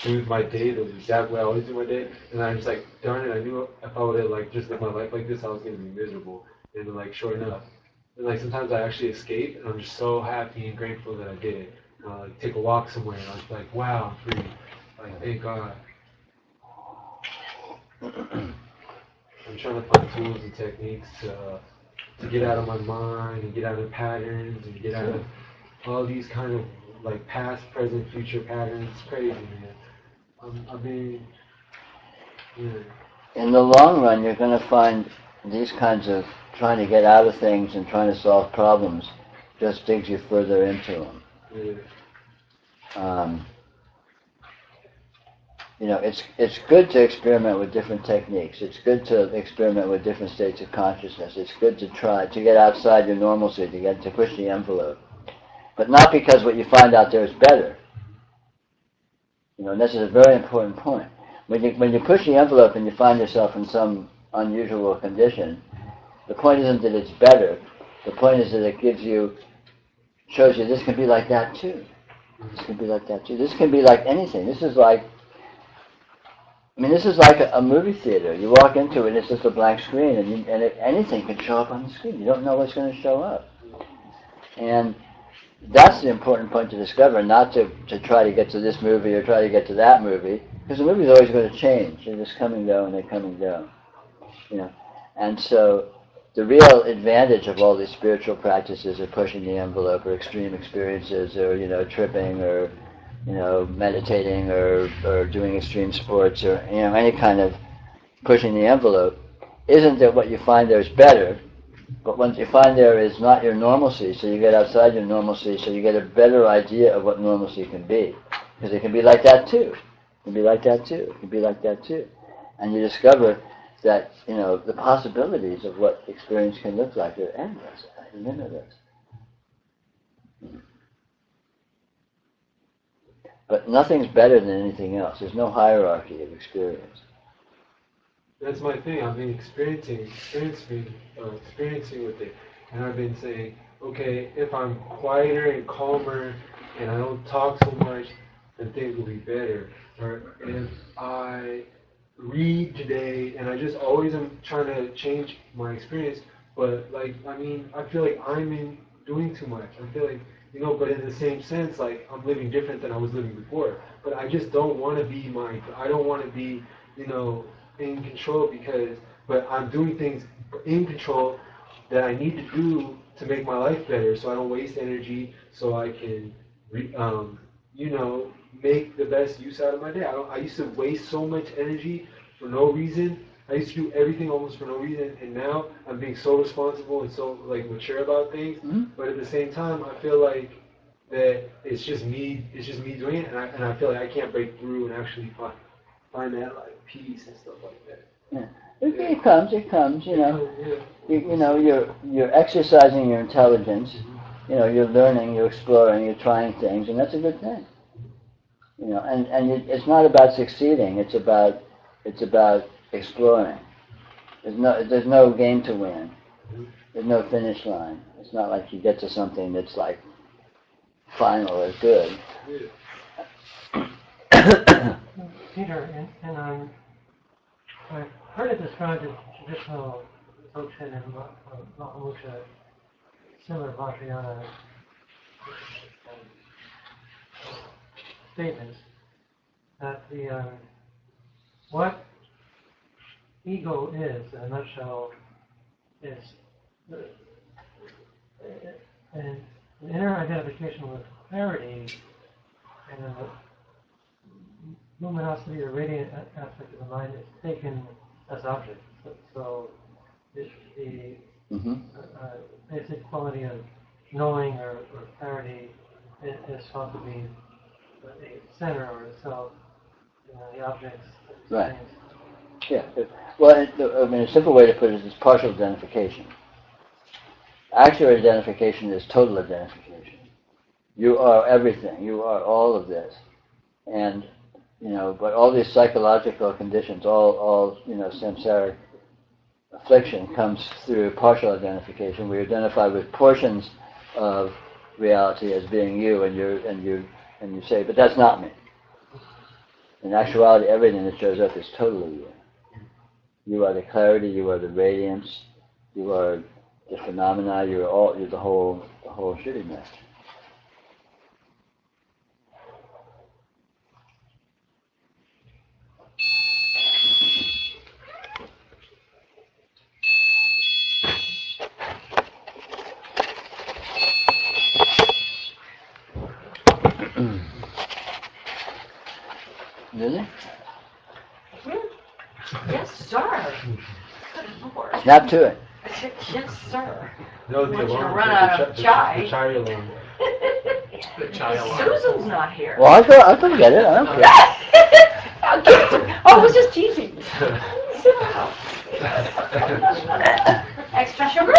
do my day the exact way I always do my day, and I'm just darn it, I knew if I would have just lived my life like this, I was gonna be miserable. And then sure enough, and sometimes I actually escape, and I'm just so happy and grateful that I did it. And I'll take a walk somewhere, and I'm just wow, I'm free. Thank God. I'm trying to find tools and techniques to get out of my mind and get out of patterns and get out of all these kind of past, present, future patterns. It's crazy, man. I mean, yeah. In the long run, you're going to find these kinds of trying to get out of things and trying to solve problems just digs you further into them. Yeah. It's good to experiment with different techniques. It's good to experiment with different states of consciousness. It's good to try to get outside your normalcy, to push the envelope. But not because what you find out there is better. And this is a very important point. When you push the envelope and you find yourself in some unusual condition, the point isn't that it's better. The point is that it shows you this can be like that too. This can be like that too. This can be like anything. This is like a movie theater. You walk into it, it's just a blank screen, and anything can show up on the screen. You don't know what's going to show up. And that's the important point to discover, not to try to get to this movie or try to get to that movie, because the movie's always going to change. They're just come and go, and they come and go. And so the real advantage of all these spiritual practices of pushing the envelope or extreme experiences or, tripping or, meditating or doing extreme sports or, any kind of pushing the envelope isn't that what you find there is better, but what you find there is not your normalcy, so you get outside your normalcy, so you get a better idea of what normalcy can be. Because it can be like that too. It can be like that too. It can be like that too. And you discover that, the possibilities of what experience can look like are endless, limitless. But nothing's better than anything else. There's no hierarchy of experience. That's my thing. I've been experiencing with it, and I've been saying, okay, if I'm quieter and calmer, and I don't talk so much, then things will be better. Or if I read today, and I just always am trying to change my experience, but I feel like I'm doing too much. I feel like, but in the same sense, I'm living different than I was living before. But I just don't want to be I don't want to be, in control but I'm doing things in control that I need to do to make my life better, so I don't waste energy, so I can, make the best use out of my day. I used to waste so much energy for no reason. I used to do everything almost for no reason, and now I'm being so responsible and so mature about things. Mm-hmm. But at the same time, I feel like that it's just me doing it, and I feel like I can't break through and actually find that peace and stuff like that. Yeah. It comes, you're exercising your intelligence, you're learning, you're exploring, you're trying things, and that's a good thing. It's not about succeeding, it's about exploring. There's no game to win. There's no finish line. It's not like you get to something that's final or good. Peter, I've heard it described as traditional Dzogchen and Mahamudra, similar Vajrayana statements, that what ego is, in a nutshell, is an inner identification with clarity and then the luminosity or radiant aspect of the mind is taken as object. So the basic quality of knowing or clarity is felt to be a center or itself, the objects. Right. Yeah. Well, I mean, a simple way to put it is partial identification. Actual identification is total identification. You are everything. You are all of this. And, but all these psychological conditions, all samsaric affliction comes through partial identification. We identify with portions of reality as being you, and you say, but that's not me. In actuality, everything that shows up is totally you. You are the clarity. You are the radiance. You are the phenomena. You're the whole shitty mess. Really? Yes, sir. Good Lord. Snap to it. Yes, sir. No, the Once you alarm. run out of chai. The chai alarm. The chai alarm. Susan's not here. Well, I can get it. I don't care. I'll give it to her. Oh, I was just teasing. Sit down. Extra sugar?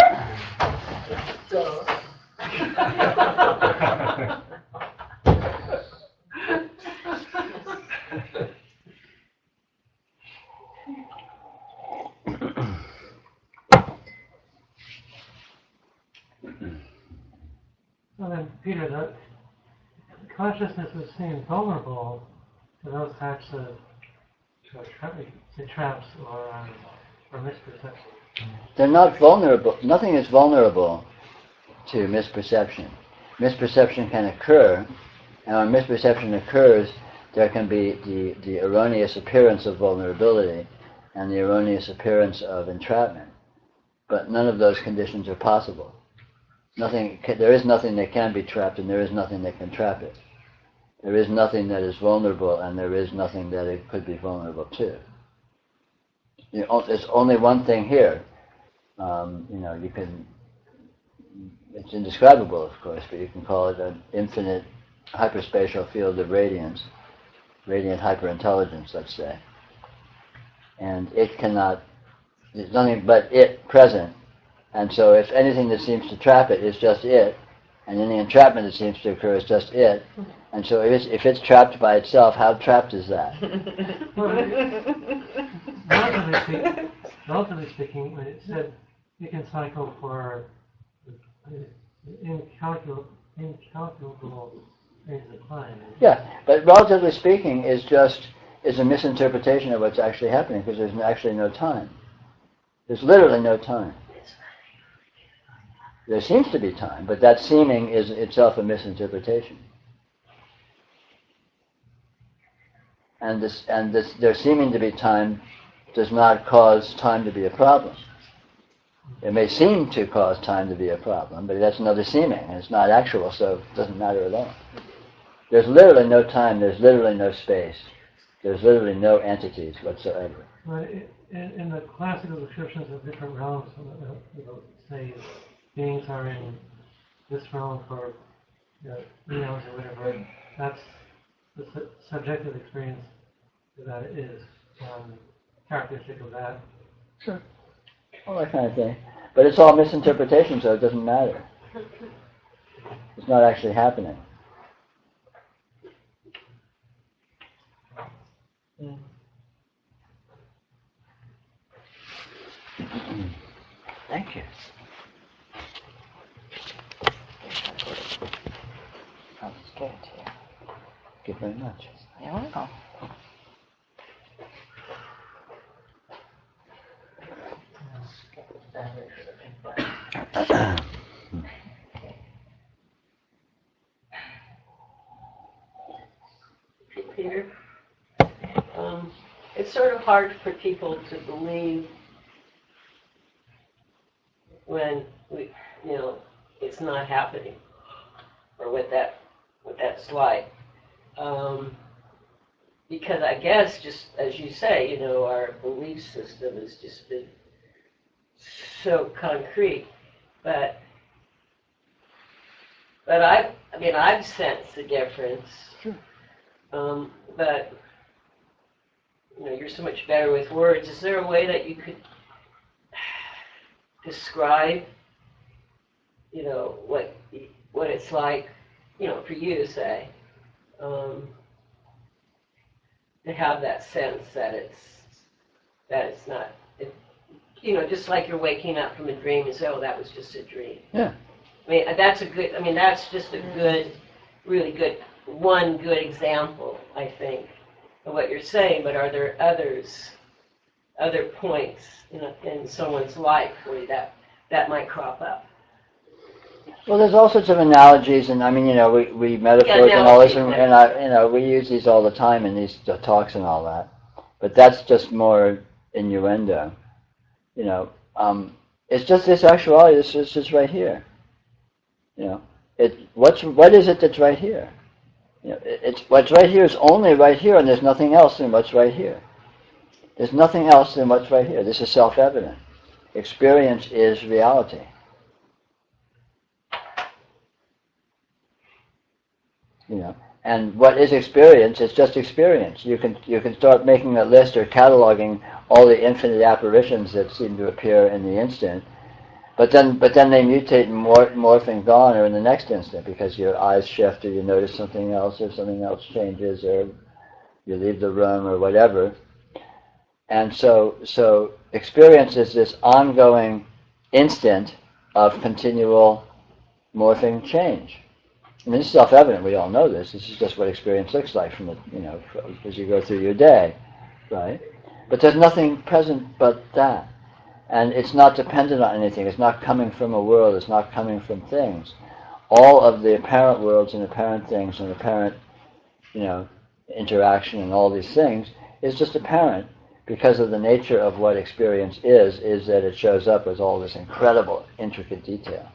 So then, Peter, the consciousness would seem vulnerable to those types of traps or misperceptions. They're not vulnerable. Nothing is vulnerable to misperception. Misperception can occur, and when misperception occurs, there can be the erroneous appearance of vulnerability and the erroneous appearance of entrapment. But none of those conditions are possible. There is nothing that can be trapped, and there is nothing that can trap it. There is nothing that is vulnerable, and there is nothing that it could be vulnerable to. There's only one thing here. You can. It's indescribable, of course, but you can call it an infinite hyperspatial field of radiance, radiant hyperintelligence, let's say. And it cannot. There's nothing but it present. And so if anything that seems to trap it is just it, and any entrapment that seems to occur is just it, and so if it's trapped by itself, how trapped is that? Relatively speaking, when it said you can cycle for incalculable periods of time. Yeah, but relatively speaking is a misinterpretation of what's actually happening, because there's actually no time. There's literally no time. There seems to be time, but that seeming is itself a misinterpretation. And there seeming to be time does not cause time to be a problem. It may seem to cause time to be a problem, but that's another seeming, and it's not actual, so it doesn't matter at all. There's literally no time, there's literally no space, there's literally no entities whatsoever. Well, in the classical descriptions of different realms, say beings are in this realm for eons or whatever, that's the subjective experience that is characteristic of that. Sure. All that kind of thing. But it's all misinterpretation, so it doesn't matter. It's not actually happening. Thank you. Sounds good. Thank you very much. You're welcome. Peter, it's sort of hard for people to believe when it's not happening, or with that slide, because I guess, just as you say, our belief system has just been so concrete, but But I've sensed the difference. Sure. But you're so much better with words. Is there a way that you could describe, what it's like, for you to say, to have that sense that it's not, just like you're waking up from a dream and say, oh, that was just a dream. Yeah. That's just a good, really good, one good example, I think, of what you're saying. But are there other points in someone's life where that might crop up? Well, there's all sorts of analogies, and we metaphors and all this, and we use these all the time in these talks and all that. But that's just more innuendo. It's just this actuality. It's just right here. What is it that's right here? It's what's right here is only right here, and there's nothing else than what's right here. There's nothing else than what's right here. This is self-evident. Experience is reality. And what is experience? It's just experience. You can start making a list or cataloging all the infinite apparitions that seem to appear in the instant, but then they mutate and morph and gone, or in the next instant, because your eyes shift, or you notice something else, or something else changes, or you leave the room, or whatever. And so experience is this ongoing instant of continual morphing change. This is self-evident. We all know this. This is just what experience looks like as you go through your day, right? But there's nothing present but that, and it's not dependent on anything. It's not coming from a world. It's not coming from things. All of the apparent worlds and apparent things and apparent, interaction and all these things is just apparent because of the nature of what experience is that it shows up as all this incredible, intricate detail.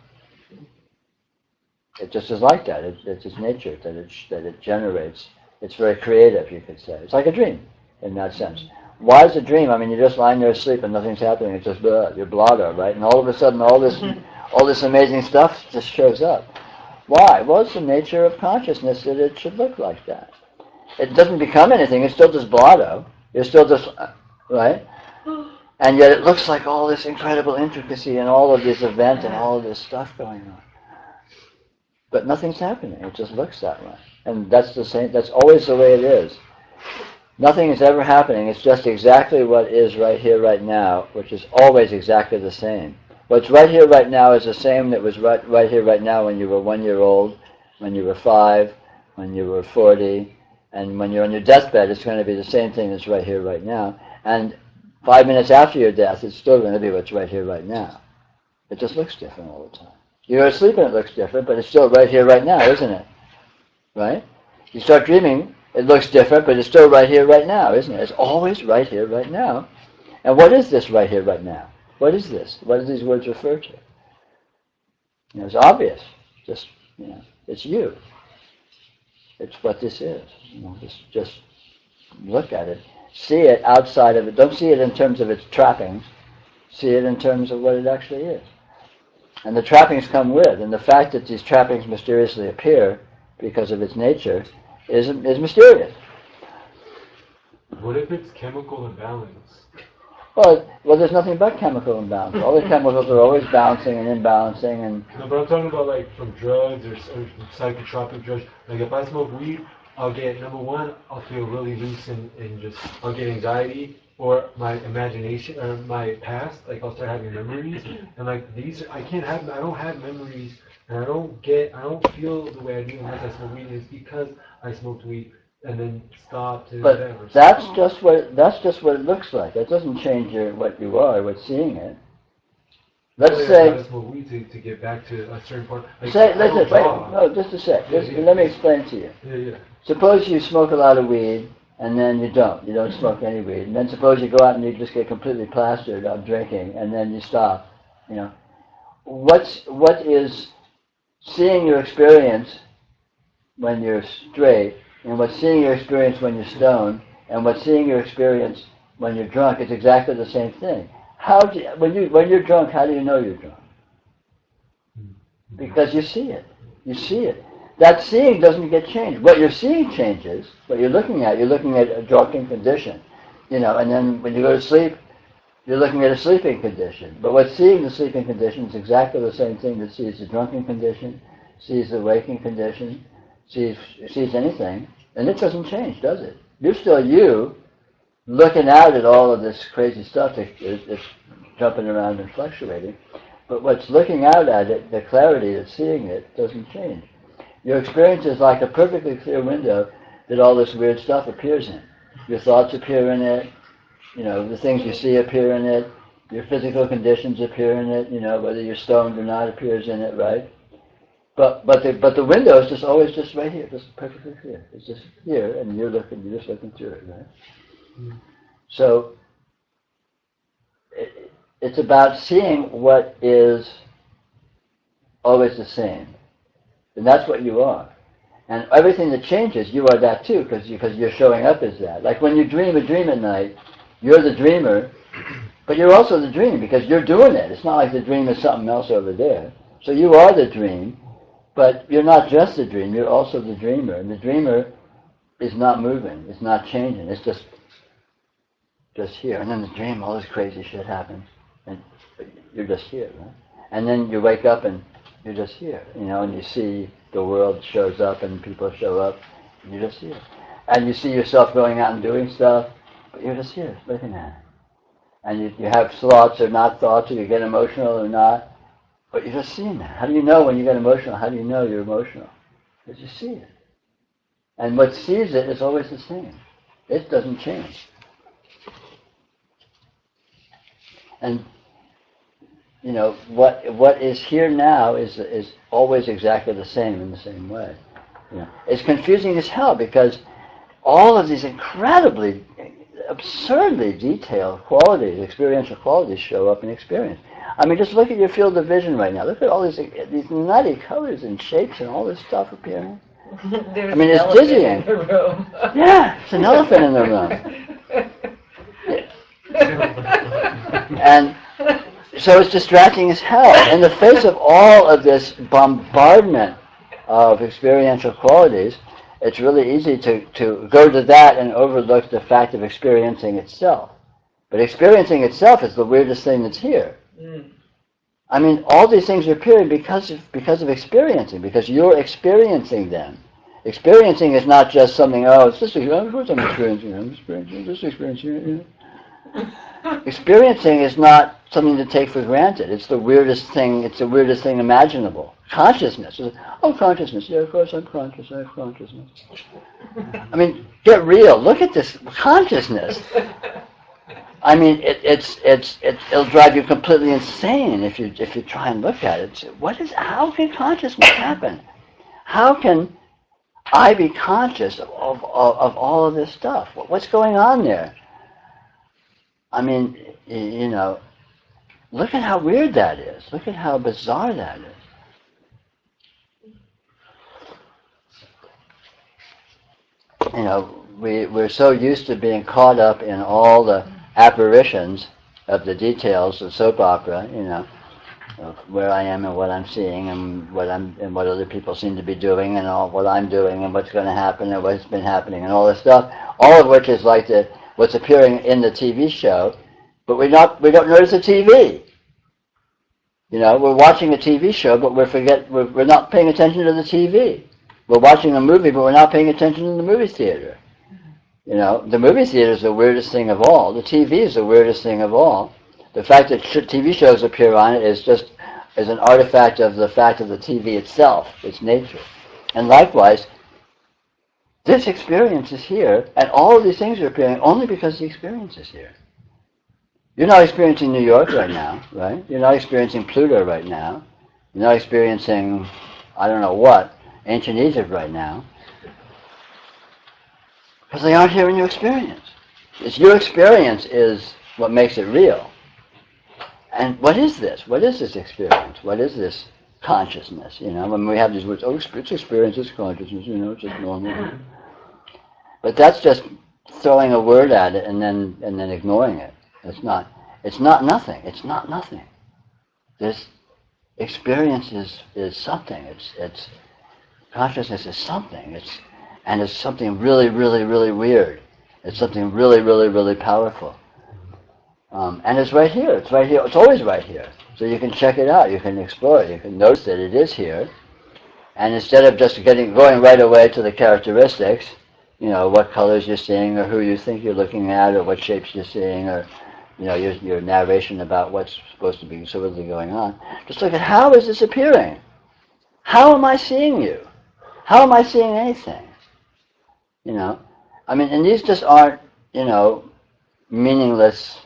It just is like that. It's its nature that it generates. It's very creative, you could say. It's like a dream in that sense. Why is a dream? You're just lying there asleep and nothing's happening. It's just you're blotto, right? And all of a sudden, all this amazing stuff just shows up. Why? Well, it's the nature of consciousness that it should look like that. It doesn't become anything. It's still just blotto. It's still just right. And yet, it looks like all this incredible intricacy and all of this event and all of this stuff going on. But nothing's happening. It just looks that way. And that's the same. That's always the way it is. Nothing is ever happening. It's just exactly what is right here, right now, which is always exactly the same. What's right here, right now is the same that was right here, right now when you were 1 year old, when you were 5, when you were 40, and when you're on your deathbed, it's going to be the same thing that's right here, right now. And 5 minutes after your death, it's still going to be what's right here, right now. It just looks different all the time. You're asleep and it looks different, but it's still right here, right now, isn't it? Right? You start dreaming, it looks different, but it's still right here, right now, isn't it? It's always right here, right now. And what is this right here, right now? What is this? What do these words refer to? It's obvious. Just, it's you. It's what this is. Just look at it. See it outside of it. Don't see it in terms of its trappings. See it in terms of what it actually is. And the trappings come with, and the fact that these trappings mysteriously appear because of its nature is mysterious. What if it's chemical imbalance? Well, there's nothing but chemical imbalance. All the chemicals are always balancing and imbalancing. No, but I'm talking about from drugs or psychotropic drugs. Like if I smoke weed, I'll get, number one, I'll feel really loose and just, I'll get anxiety. Or my imagination, or my past, I'll start having memories, and these, I don't have memories, and I don't feel the way I do unless I smoke weed. It's because I smoked weed and then stopped and but whatever. That's just what it looks like. That doesn't change what you are, what's seeing it. Let's say. I smoke weed to get back to a certain point. Just a sec. Let me explain to you. Yeah. Suppose you smoke a lot of weed. And then you don't smoke any weed. And then suppose you go out and you just get completely plastered of drinking, and then you stop. What is seeing your experience when you're straight, and what's seeing your experience when you're stoned, and what's seeing your experience when you're drunk is exactly the same thing. When you're drunk, how do you know you're drunk? Because you see it. You see it. That seeing doesn't get changed. What you're seeing changes. What you're looking at a drunken condition. And then when you go to sleep, you're looking at a sleeping condition. But what's seeing the sleeping condition is exactly the same thing that sees the drunken condition, sees the waking condition, sees anything. And it doesn't change, does it? You're still you, looking out at all of this crazy stuff that's jumping around and fluctuating. But what's looking out at it, the clarity that's seeing it, doesn't change. Your experience is like a perfectly clear window that all this weird stuff appears in. Your thoughts appear in it, the things you see appear in it, your physical conditions appear in it, whether you're stoned or not appears in it, right? But the window is always just right here, just perfectly clear. It's just here, and you're just looking through it, right? Mm. So it's about seeing what is always the same, and that's what you are. And everything that changes, you are that too, because you're showing up as that. Like when you dream a dream at night, you're the dreamer, but you're also the dream because you're doing it. It's not like the dream is something else over there. So you are the dream, but you're not just the dream, you're also the dreamer. And the dreamer is not moving, it's not changing, it's just here. And then the dream, all this crazy shit happens, and you're just here, right? And then you wake up and you're just here, and you see the world shows up and people show up, and you're just here. And you see yourself going out and doing stuff, but you're just here, looking at it. And you have thoughts or not thoughts, or you get emotional or not, but you're just seeing that. How do you know when you get emotional? How do you know you're emotional? Because you see it. And what sees it is always the same. It doesn't change. And what is here now is always exactly the same in the same way. It's confusing as hell because all of these incredibly, absurdly detailed qualities, experiential qualities, show up in experience. I mean, just look at your field of vision right now. Look at all these nutty colors and shapes and all this stuff appearing. There's it's dizzying. In the room. Yeah, it's an elephant in the room. And so it's distracting as hell. In the face of all of this bombardment of experiential qualities, it's really easy to go to that and overlook the fact of experiencing itself. But experiencing itself is the weirdest thing that's here. Mm. I mean, all these things are appearing because of experiencing, because you're experiencing them. Experiencing is not just something, it's just I'm experiencing. Experiencing is not something to take for granted. It's the weirdest thing. It's the weirdest thing imaginable. Consciousness. Consciousness. Yeah, of course I'm conscious. I have consciousness. I mean, get real. Look at this consciousness. I mean, it'll drive you completely insane if you try and look at it. How can consciousness happen? How can I be conscious of all of this stuff? What's going on there? I mean, look at how weird that is. Look at how bizarre that is. We're so used to being caught up in all the apparitions of the details of soap opera, of where I am and what I'm seeing and what other people seem to be doing and all what I'm doing and what's going to happen and what's been happening and all this stuff, all of which is like what's appearing in the TV show, but we don't notice the TV. We're watching a TV show, but we're not paying attention to the TV. We're watching a movie, but we're not paying attention to the movie theater. The movie theater is the weirdest thing of all. The TV is the weirdest thing of all. The fact that TV shows appear on it is an artifact of the fact of the TV itself, its nature. And likewise, this experience is here, and all of these things are appearing only because the experience is here. You're not experiencing New York right now, right? You're not experiencing Pluto right now. You're not experiencing, I don't know what, ancient Egypt right now. Because they aren't here in your experience. It's your experience is what makes it real. And what is this? What is this experience? What is this consciousness? When we have these words, it's experience, it's consciousness, it's just normal. But that's just throwing a word at it and then ignoring it. It's not nothing. It's not nothing. This experience is something. Consciousness is something. It's something really, really, really weird. It's something really, really, really powerful. And it's right here. It's right here. It's always right here. So you can check it out. You can explore it. You can notice that it is here. And instead of just going right away to the characteristics, what colors you're seeing, or who you think you're looking at, or what shapes you're seeing, or your narration about what's supposed to be supposedly going on, just look at how is this appearing? How am I seeing you? How am I seeing anything? And these just aren't, meaningless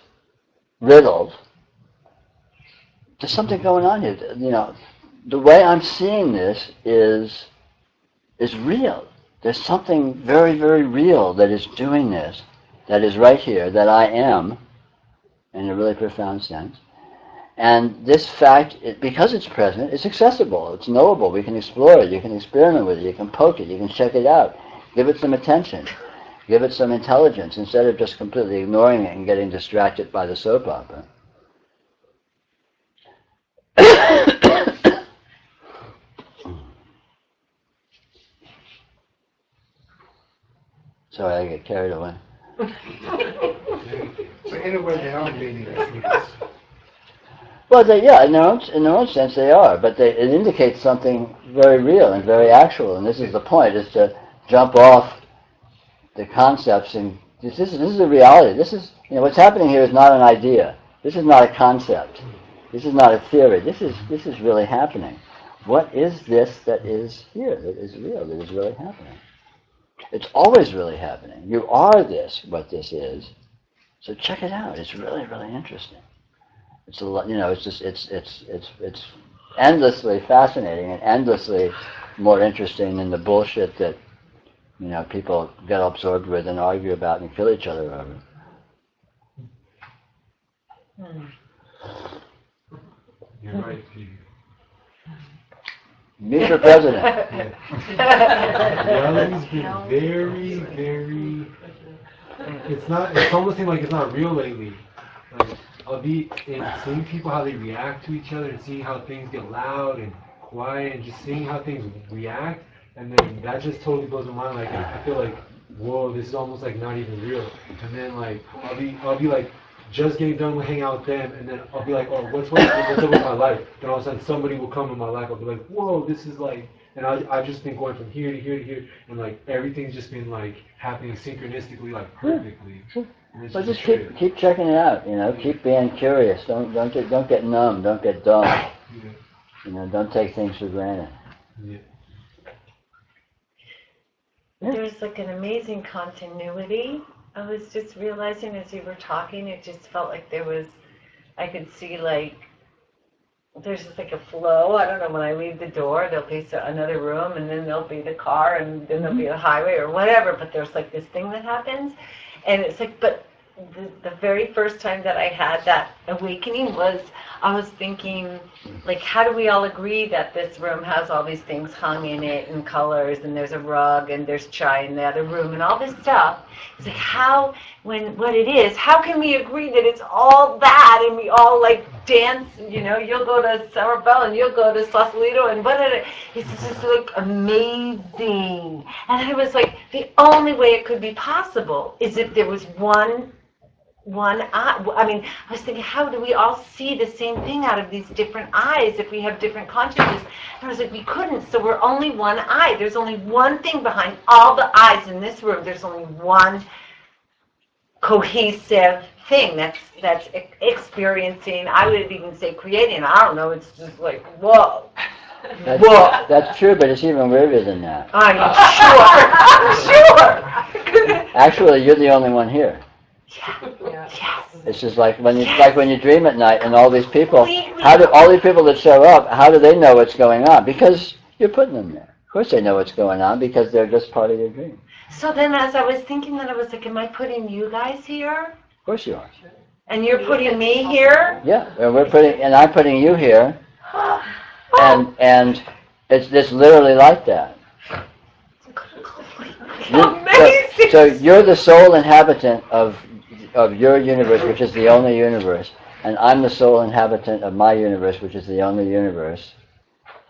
riddles. There's something going on here. The way I'm seeing this is real. There's something very, very real that is doing this, that is right here, that I am, in a really profound sense. And this fact, because it's present, it's accessible, it's knowable. We can explore it, you can experiment with it, you can poke it, you can check it out, give it some attention, give it some intelligence, instead of just completely ignoring it and getting distracted by the soap opera. Sorry, I get carried away. So in a way they are meaningless. Well, in their own sense they are, but it indicates something very real and very actual, and this is the point, is to jump off the concepts, and this is a reality. This is, what's happening here is not an idea. This is not a concept. This is not a theory. This is really happening. What is this that is here, that is real, that is really happening? It's always really happening. You are this, what this is. So check it out. It's really, really interesting. It's a lot, it's endlessly fascinating and endlessly more interesting than the bullshit that, people get absorbed with and argue about and kill each other over. You're right, Pete. Me for president. Reality's been very, very. It's almost seemed like it's not real lately. Like, I'll be seeing people how they react to each other and seeing how things get loud and quiet and just seeing how things react, and then that just totally blows my mind. Like I feel like, whoa, this is almost like not even real. And then like I'll be like just getting done with hanging out with them, and then I'll be like, oh, what's up with my life? Then all of a sudden somebody will come in my life. I'll be like, whoa, this is like, and I've just been going from here to here to here, and like everything's just been like happening synchronistically, like perfectly. But just keep checking it out. Keep being curious. Don't get numb. Don't get dumb. Yeah. Don't take things for granted. Yeah. There's like an amazing continuity. I was just realizing as you were talking, it just felt like I could see like, there's just like a flow. I don't know, when I leave the door, there'll be another room, and then there'll be the car, and then there'll be a highway or whatever, but there's like this thing that happens. And it's like, but the very first time that I had that awakening was, I was thinking, like, how do we all agree that this room has all these things hung in it and colors, and there's a rug, and there's chai in the other room, and all this stuff? It's like, how can we agree that it's all that, and we all, like, dance, you'll go to SanRafael, and you'll go to Sausalito, and it's just, like, amazing. And I was like, the only way it could be possible is if there was one eye. I mean, I was thinking, how do we all see the same thing out of these different eyes if we have different consciousness? And I was like, we couldn't, so we're only one eye. There's only one thing behind all the eyes in this room. There's only one cohesive thing that's experiencing, I would even say creating. I don't know, it's just like, whoa. That's true, but it's even weirder than that. I'm sure. Actually, you're the only one here. Yeah. Yes. It's just like when you dream at night, and all these people, all these people that show up, how do they know what's going on? Because you're putting them there. Of course they know what's going on, because they're just part of your dream. So then as I was thinking that, I was like, am I putting you guys here? Of course you are. And you're putting me here? Yeah, and I'm putting you here. And it's literally like that. Amazing. So you're the sole inhabitant of your universe, which is the only universe, and I'm the sole inhabitant of my universe, which is the only universe.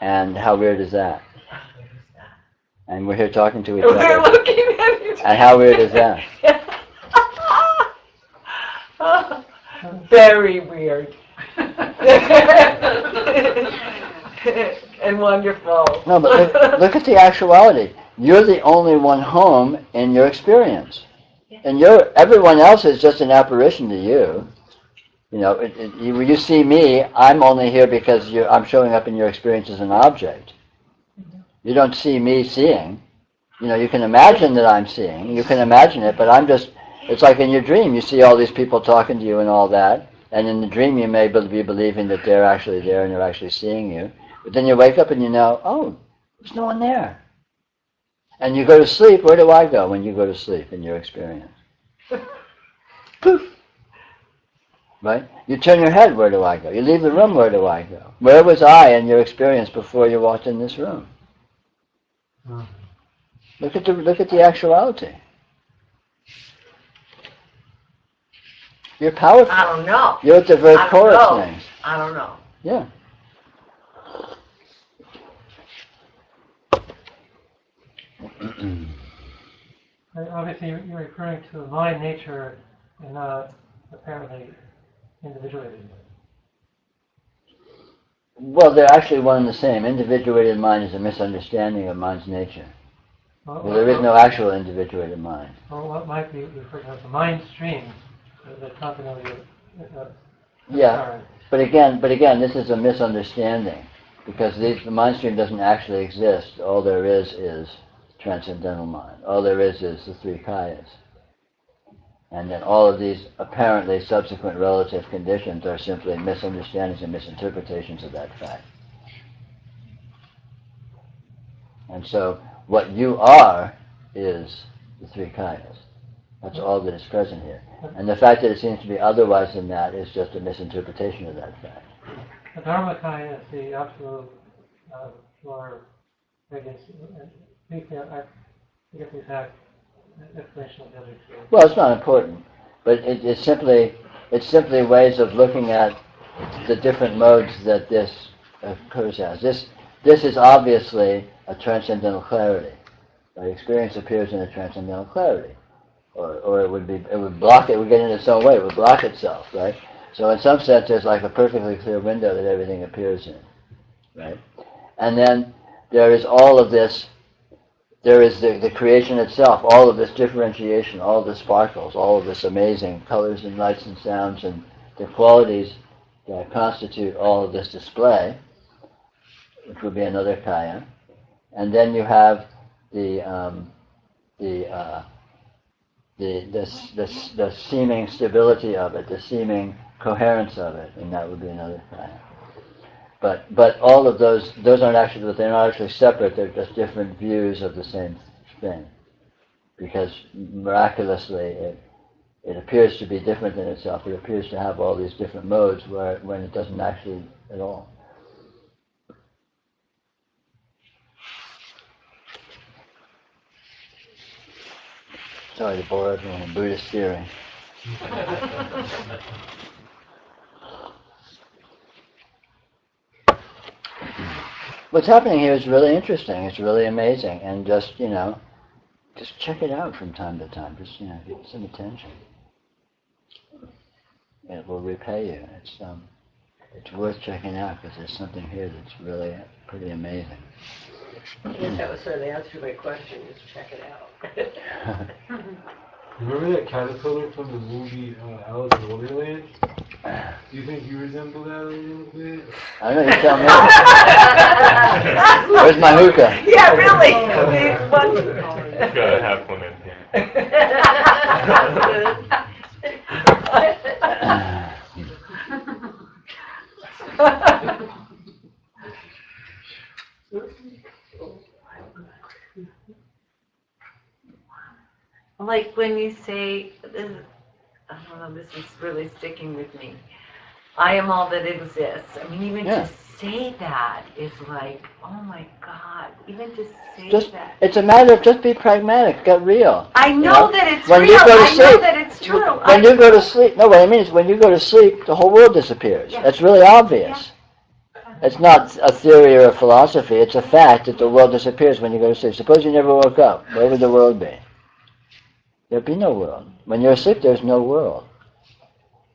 And how weird is that? And we're here talking to each We're other. looking at each And how weird is that? Very weird. And wonderful. No, but look at the actuality. You're the only one home in your experience. And everyone else is just an apparition to you. You know, when you see me, I'm only here because I'm showing up in your experience as an object. You don't see me seeing. You know, you can imagine that I'm seeing. You can imagine it, but it's like in your dream. You see all these people talking to you and all that. And in the dream, you may be believing that they're actually there and they're actually seeing you. But then you wake up and you know, oh, there's no one there. And you go to sleep. Where do I go when you go to sleep in your experience? Poof. Right? You turn your head, where do I go? You leave the room, where do I go? Where was I in your experience before you walked in this room? Look at the actuality. You're powerful. I don't know. You're at the very core of things. I don't know. Yeah. Obviously, you're referring to mind nature and not apparently individuated. Well, they're actually one and the same. Individuated mind is a misunderstanding of mind's nature. Well, there is no actual individuated mind. Or what might be referred to as a mind stream, the continuity of Yeah, but again, this is a misunderstanding because the mind stream doesn't actually exist. All there is transcendental mind. All there is the three kayas. And then all of these apparently subsequent relative conditions are simply misunderstandings and misinterpretations of that fact. And so what you are is the three kayas. That's all that is present here. And the fact that it seems to be otherwise than that is just a misinterpretation of that fact. The Dharmakaya is the absolute pure, I guess, I forget the exact explanation of the other two. Well, it's not important, but it's simply ways of looking at the different modes that this occurs as. This is obviously a transcendental clarity. The experience appears in a transcendental clarity, or it would block it. It would get in its own way. It would block itself, right? So in some sense, there's like a perfectly clear window that everything appears in, right? And then there is all of this. There is the creation itself, all of this differentiation, all of the sparkles, all of this amazing colors and lights and sounds and the qualities that constitute all of this display, which would be another kaya. And then you have the seeming stability of it, the seeming coherence of it, and that would be another kaya. But all of those aren't actually, they're not actually separate, they're just different views of the same thing. Because miraculously it appears to be different than itself. It appears to have all these different modes when it doesn't actually at all. Sorry to bore everyone in Buddhist theory. What's happening here is really interesting. It's really amazing, and just check it out from time to time. Just give it some attention. It will repay you. It's worth checking out because there's something here that's really pretty amazing. I guess that was sort of the answer to my question. Just check it out. Remember that caterpillar from the movie Alice in Wonderland? Do you think you resemble that a little bit? I don't know, you tell me. Where's my hookah? Yeah, really. You gotta have one in here. Like when you say, I don't know, this is really sticking with me. I am all that exists. I mean, even to say that is like, oh my God, even to say that. It's a matter of just be pragmatic, get real. I know that it's when real. You go to I sleep, know that it's true. When you go to sleep, no, what I mean is when you go to sleep, the whole world disappears. Yeah. That's really obvious. Yeah. It's not a theory or a philosophy. It's a fact that the world disappears when you go to sleep. Suppose you never woke up. Where would the world be? There'd be no world. When you're asleep, there's no world.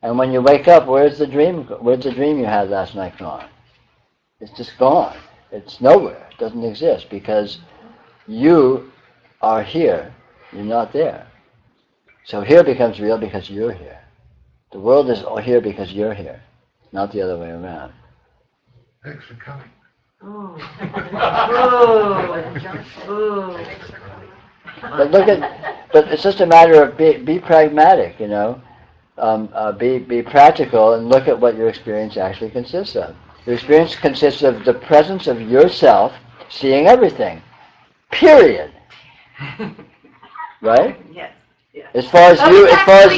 And when you wake up, where's the dream you had last night gone? It's just gone. It's nowhere. It doesn't exist because you are here. You're not there. So here becomes real because you're here. The world is here because you're here, not the other way around. Thanks for coming. Ooh. Ooh. Ooh. But it's just a matter of be pragmatic, you know. Be practical and look at what your experience actually consists of. Your experience consists of the presence of yourself seeing everything. Period. Right? Yes. Yes. As far as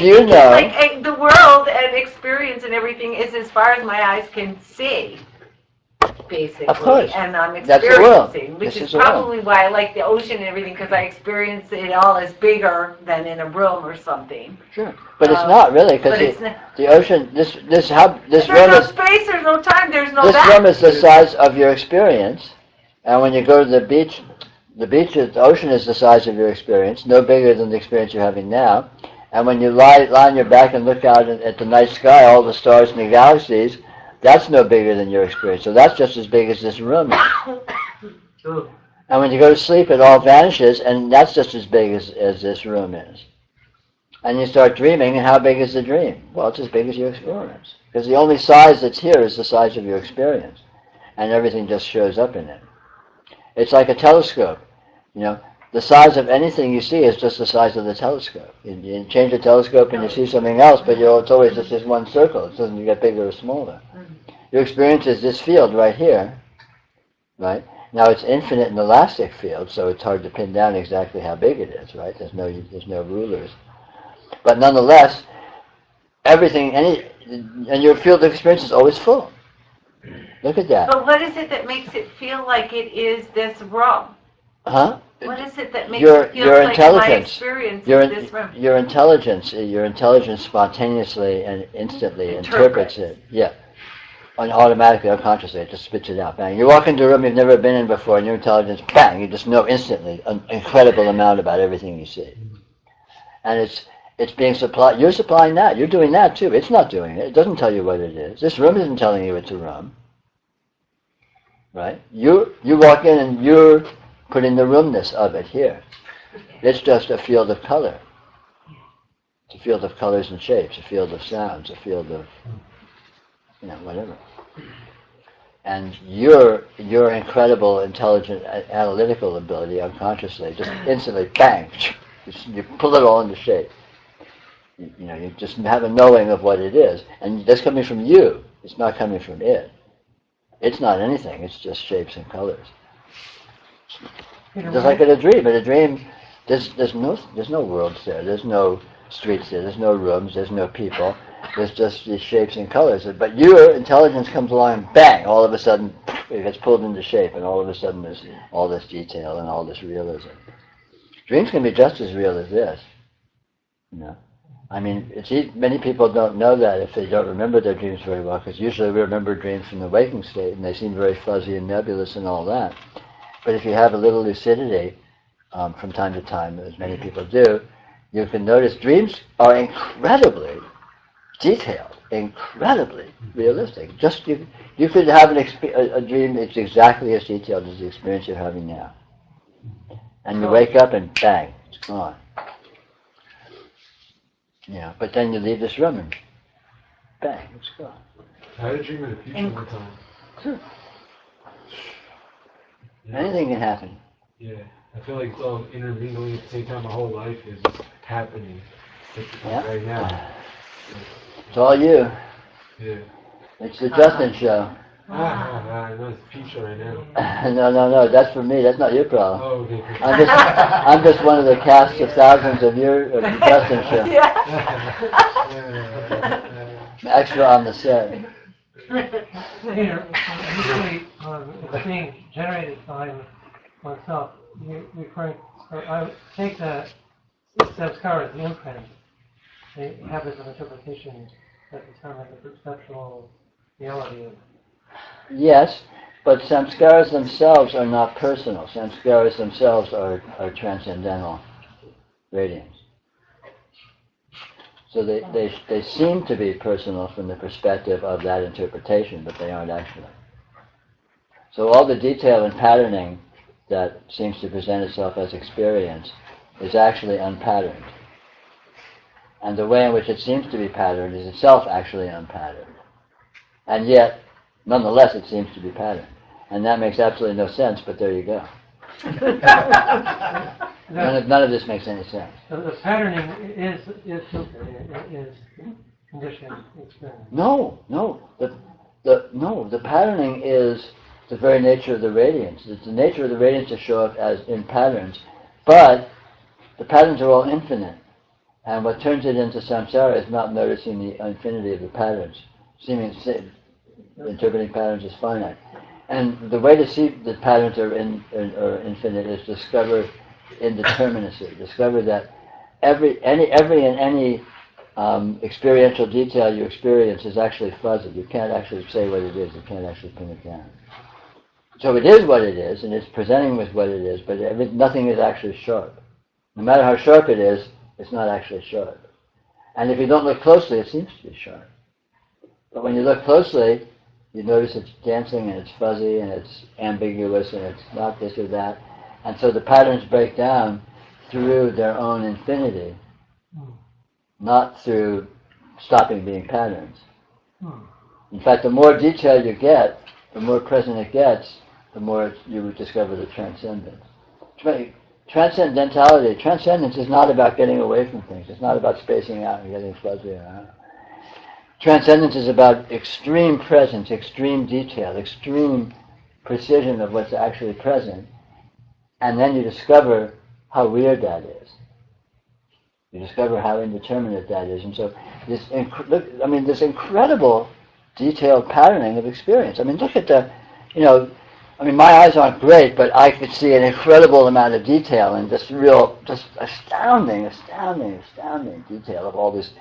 you know. Like the world and experience and everything is as far as my eyes can see. Basically, Of course. and I'm That's the world. experiencing, which This is is the world. probably why I like the ocean and everything, because I experience it all as bigger than in a room or something. Sure, but it's not really because the ocean. This There's room no is space, there's no time, there's no this that. room is the size of your experience, and when you go to the beach, the ocean is the size of your experience, no bigger than the experience you're having now. And when you lie on your back and look out at the night sky, all the stars and the galaxies, that's no bigger than your experience. So that's just as big as this room is. And when you go to sleep, it all vanishes, and that's just as big as this room is. And you start dreaming, and how big is the dream? Well, it's as big as your experience. Because the only size that's here is the size of your experience. And everything just shows up in it. It's like a telescope. You know, the size of anything you see is just the size of the telescope. You change the telescope and you see something else, but it's always just this one circle. It doesn't get bigger or smaller. Your experience is this field right here, right? Now it's infinite and elastic field, so it's hard to pin down exactly how big it is, right? There's no rulers. But nonetheless, and your field of experience is always full. Look at that. But what is it that makes it feel like it is this room? Huh? What is it that makes it feel like my experience is this room? Your intelligence spontaneously and instantly interprets it. Yeah. Automatically, unconsciously, it just spits it out. Bang. You walk into a room you've never been in before, and your intelligence, bang, you just know instantly an incredible amount about everything you see. And it's being supplied. You're supplying that. You're doing that too. It's not doing it. It doesn't tell you what it is. This room isn't telling you it's a room. Right? You walk in and you're putting the roomness of it here. It's just a field of color. It's a field of colors and shapes, a field of sounds, a field of, whatever. And your incredible, intelligent, analytical ability unconsciously, just instantly, bang, you pull it all into shape. You just have a knowing of what it is. And that's coming from you. It's not coming from it. It's not anything. It's just shapes and colors. Just like in a dream. In a dream, there's no worlds there. There's no streets there. There's no rooms. There's no people. There's just these shapes and colors. But your intelligence comes along and bang, all of a sudden it gets pulled into shape, and all of a sudden there's all this detail and all this realism. Dreams can be just as real as this. I mean, many people don't know that if they don't remember their dreams very well, because usually we remember dreams from the waking state, and they seem very fuzzy and nebulous and all that. But if you have a little lucidity from time to time, as many people do, you can notice dreams are incredibly detailed, incredibly realistic. Just you could have a dream that's exactly as detailed as the experience you're having now. And you wake up and bang, it's gone. But then you leave this room and bang, it's gone. I had a dream of the future one time. Sure. Yeah. Anything can happen. Yeah. I feel like it's all intermingling at the same time. My whole life is just happening right now. It's all you. Yeah. It's the Justin show. I know it's a future right now. No, that's for me. That's not your problem. Oh, okay. I'm just one of the cast of thousands of the Justin show. Extra on the set. Peter, initially, it's being generated by oneself. I take the samskara, the imprint, the habits of interpretation that determine the perceptual reality of Yes, but samskaras themselves are not personal. Samskaras themselves are transcendental radiance. So they seem to be personal from the perspective of that interpretation, but they aren't actually. So all the detail and patterning that seems to present itself as experience is actually unpatterned. And the way in which it seems to be patterned is itself actually unpatterned. And yet, nonetheless, it seems to be patterned. And that makes absolutely no sense, but there you go. None of this makes any sense. The patterning is conditioned experience. No. The patterning is the very nature of the radiance. It's the nature of the radiance to show up as in patterns, but the patterns are all infinite. And what turns it into samsara is not noticing the infinity of the patterns. Interpreting patterns as finite. And the way to see that patterns are infinite is discover indeterminacy. Discover that every experiential detail you experience is actually fuzzy. You can't actually say what it is. You can't actually pin it down. So it is what it is, and it's presenting with what it is, but nothing is actually sharp. No matter how sharp it is, it's not actually sharp. And if you don't look closely, it seems to be sharp. But when you look closely, you notice it's dancing and it's fuzzy and it's ambiguous and it's not this or that. And so the patterns break down through their own infinity, not through stopping being patterns. In fact, the more detail you get, the more present it gets, the more you would discover the transcendence. Transcendence is not about getting away from things. It's not about spacing out and getting fuzzy around. Transcendence is about extreme presence, extreme detail, extreme precision of what's actually present, and then you discover how weird that is. You discover how indeterminate that is, and so this incredible detailed patterning of experience. I mean, look at my eyes aren't great, but I could see an incredible amount of detail and just astounding detail of all these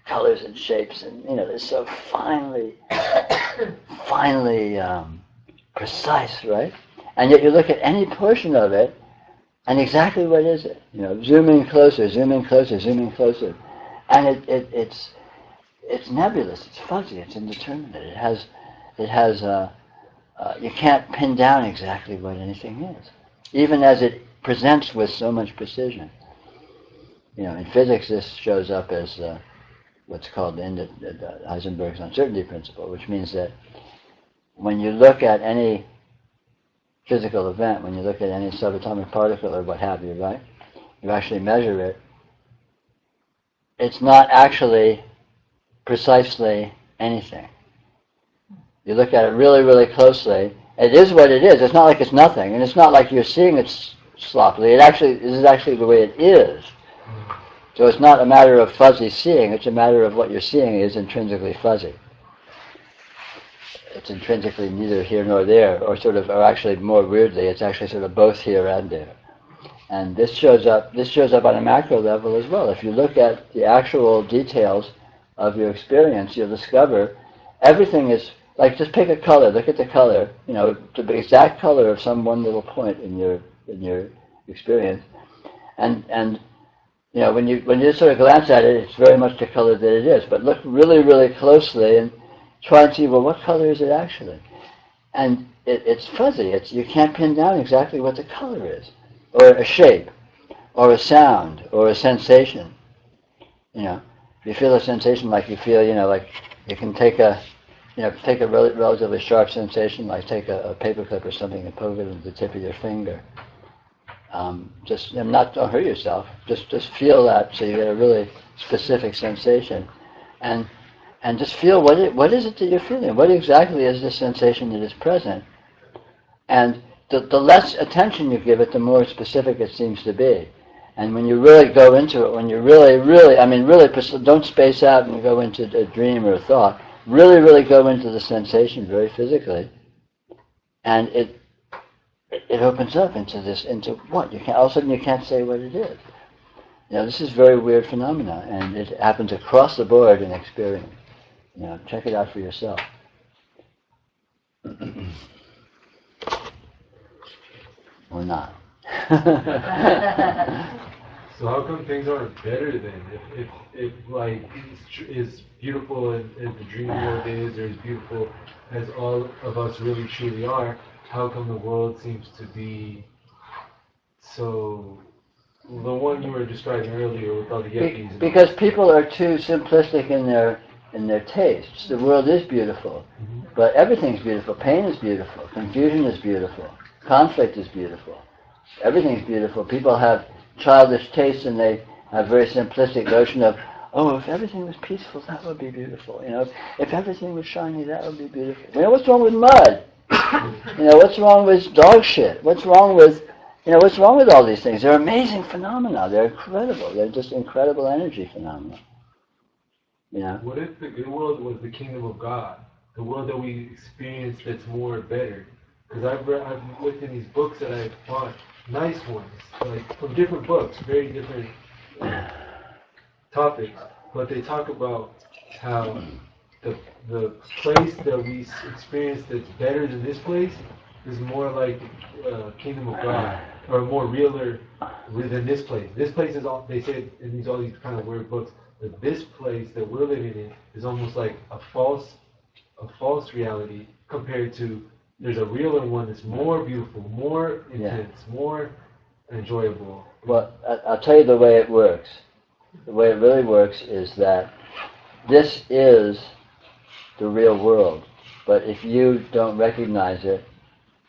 colors and shapes, and they're so finely precise, right? And yet you look at any portion of it, and exactly what is it? Zoom in closer, and it's nebulous, it's fuzzy, it's indeterminate. It has you can't pin down exactly what anything is, even as it presents with so much precision. In physics, this shows up as what's called Heisenberg's uncertainty principle, which means that when you look at any physical event, when you look at any subatomic particle or what have you, right, you actually measure it, it's not actually precisely anything. You look at it really, really closely, it is what it is. It's not like it's nothing, and it's not like you're seeing it sloppily. This is actually the way it is. So it's not a matter of fuzzy seeing, it's a matter of what you're seeing is intrinsically fuzzy. It's intrinsically neither here nor there, or actually more weirdly, it's actually sort of both here and there. And this shows up on a macro level as well. If you look at the actual details of your experience, you'll discover everything is, like, just pick a color, look at the color, the exact color of some one little point in your experience. And when you just sort of glance at it, it's very much the color that it is. But look really, really closely and try and see, well, what color is it actually? And it's fuzzy. You can't pin down exactly what the color is, or a shape, or a sound, or a sensation. You feel a sensation like you feel, like you can take a relatively sharp sensation, like take a paperclip or something and poke it with the tip of your finger. Don't hurt yourself. Just feel that, so you get a really specific sensation, and just feel what is it that you're feeling. What exactly is the sensation that is present? And the less attention you give it, the more specific it seems to be. And when you really go into it, when you really, don't space out and go into a dream or a thought. Really, really go into the sensation very physically, and it opens up into what you can't. All of a sudden, you can't say what it is. This is a very weird phenomena, and it happens across the board in experience. Check it out for yourself. Or not. So how come things aren't better then? If like is beautiful as the dream world is, or as beautiful as all of us really truly are, how come the world seems to be so? The one you were describing earlier with all the yuppies. And Because people are too simplistic in their tastes. The world is beautiful, but everything's beautiful. Pain is beautiful. Confusion is beautiful. Conflict is beautiful. Everything's beautiful. People have childish tastes, and they have a very simplistic notion of, oh, if everything was peaceful, that would be beautiful. You know, if everything was shiny, that would be beautiful. You know, what's wrong with mud? You know, what's wrong with dog shit? What's wrong with all these things? They're amazing phenomena. They're incredible. They're just incredible energy phenomena. You know? What if the good world was the kingdom of God? The world that we experience that's more better? Because I've looked in these books that I've bought, nice ones, like from different books, very different topics, but they talk about how the place that we experience that's better than this place is more like kingdom of God, or more realer than this place. This place is all, they say in all these kind of weird books, that this place that we're living in is almost like a false reality compared to there's a realer one that's more beautiful, more intense, more enjoyable. Well, I'll tell you the way it works. The way it really works is that this is the real world. But if you don't recognize it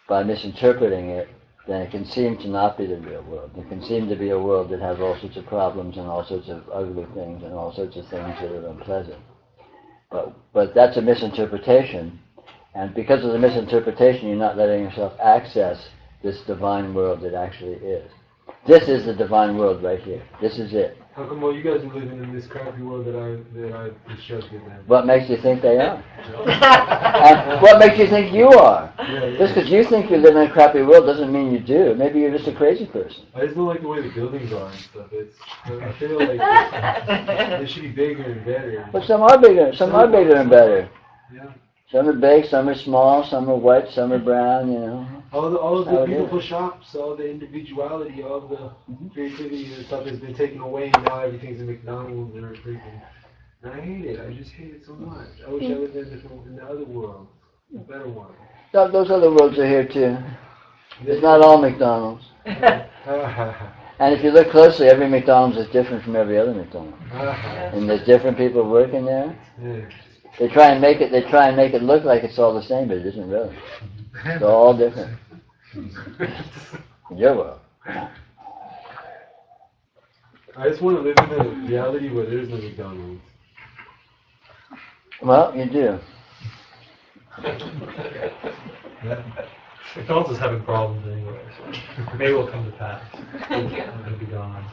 by misinterpreting it, then it can seem to not be the real world. It can seem to be a world that has all sorts of problems and all sorts of ugly things and all sorts of things that are unpleasant. But that's a misinterpretation. And because of the misinterpretation, you're not letting yourself access this divine world that actually is. This is the divine world right here. This is it. How come all you guys are living in this crappy world that I constructed then? What makes you think they are? And what makes you think you are? Just because you think you live in a crappy world doesn't mean you do. Maybe you're just a crazy person. I just don't like the way the buildings are and stuff. I feel like they should be bigger and better. But some are bigger. Some are bigger and better. Yeah. Some are big, some are small, some are white, some are brown, you know. All of the beautiful shops, all the individuality, all the creativity and stuff has been taken away, and now everything's a McDonald's and everything. And I hate it. I just hate it so much. I wish I lived in the other world, the better one. Those other worlds are here too. It's not all McDonald's. And if you look closely, every McDonald's is different from every other McDonald's. And there's different people working there. They try and make it look like it's all the same, but it isn't really. It's all different. Your world. I just want to live in a reality where there is no McDonald's. Well, you do. McDonald's is having problems anyway, so maybe will come to pass. I'm going to be gone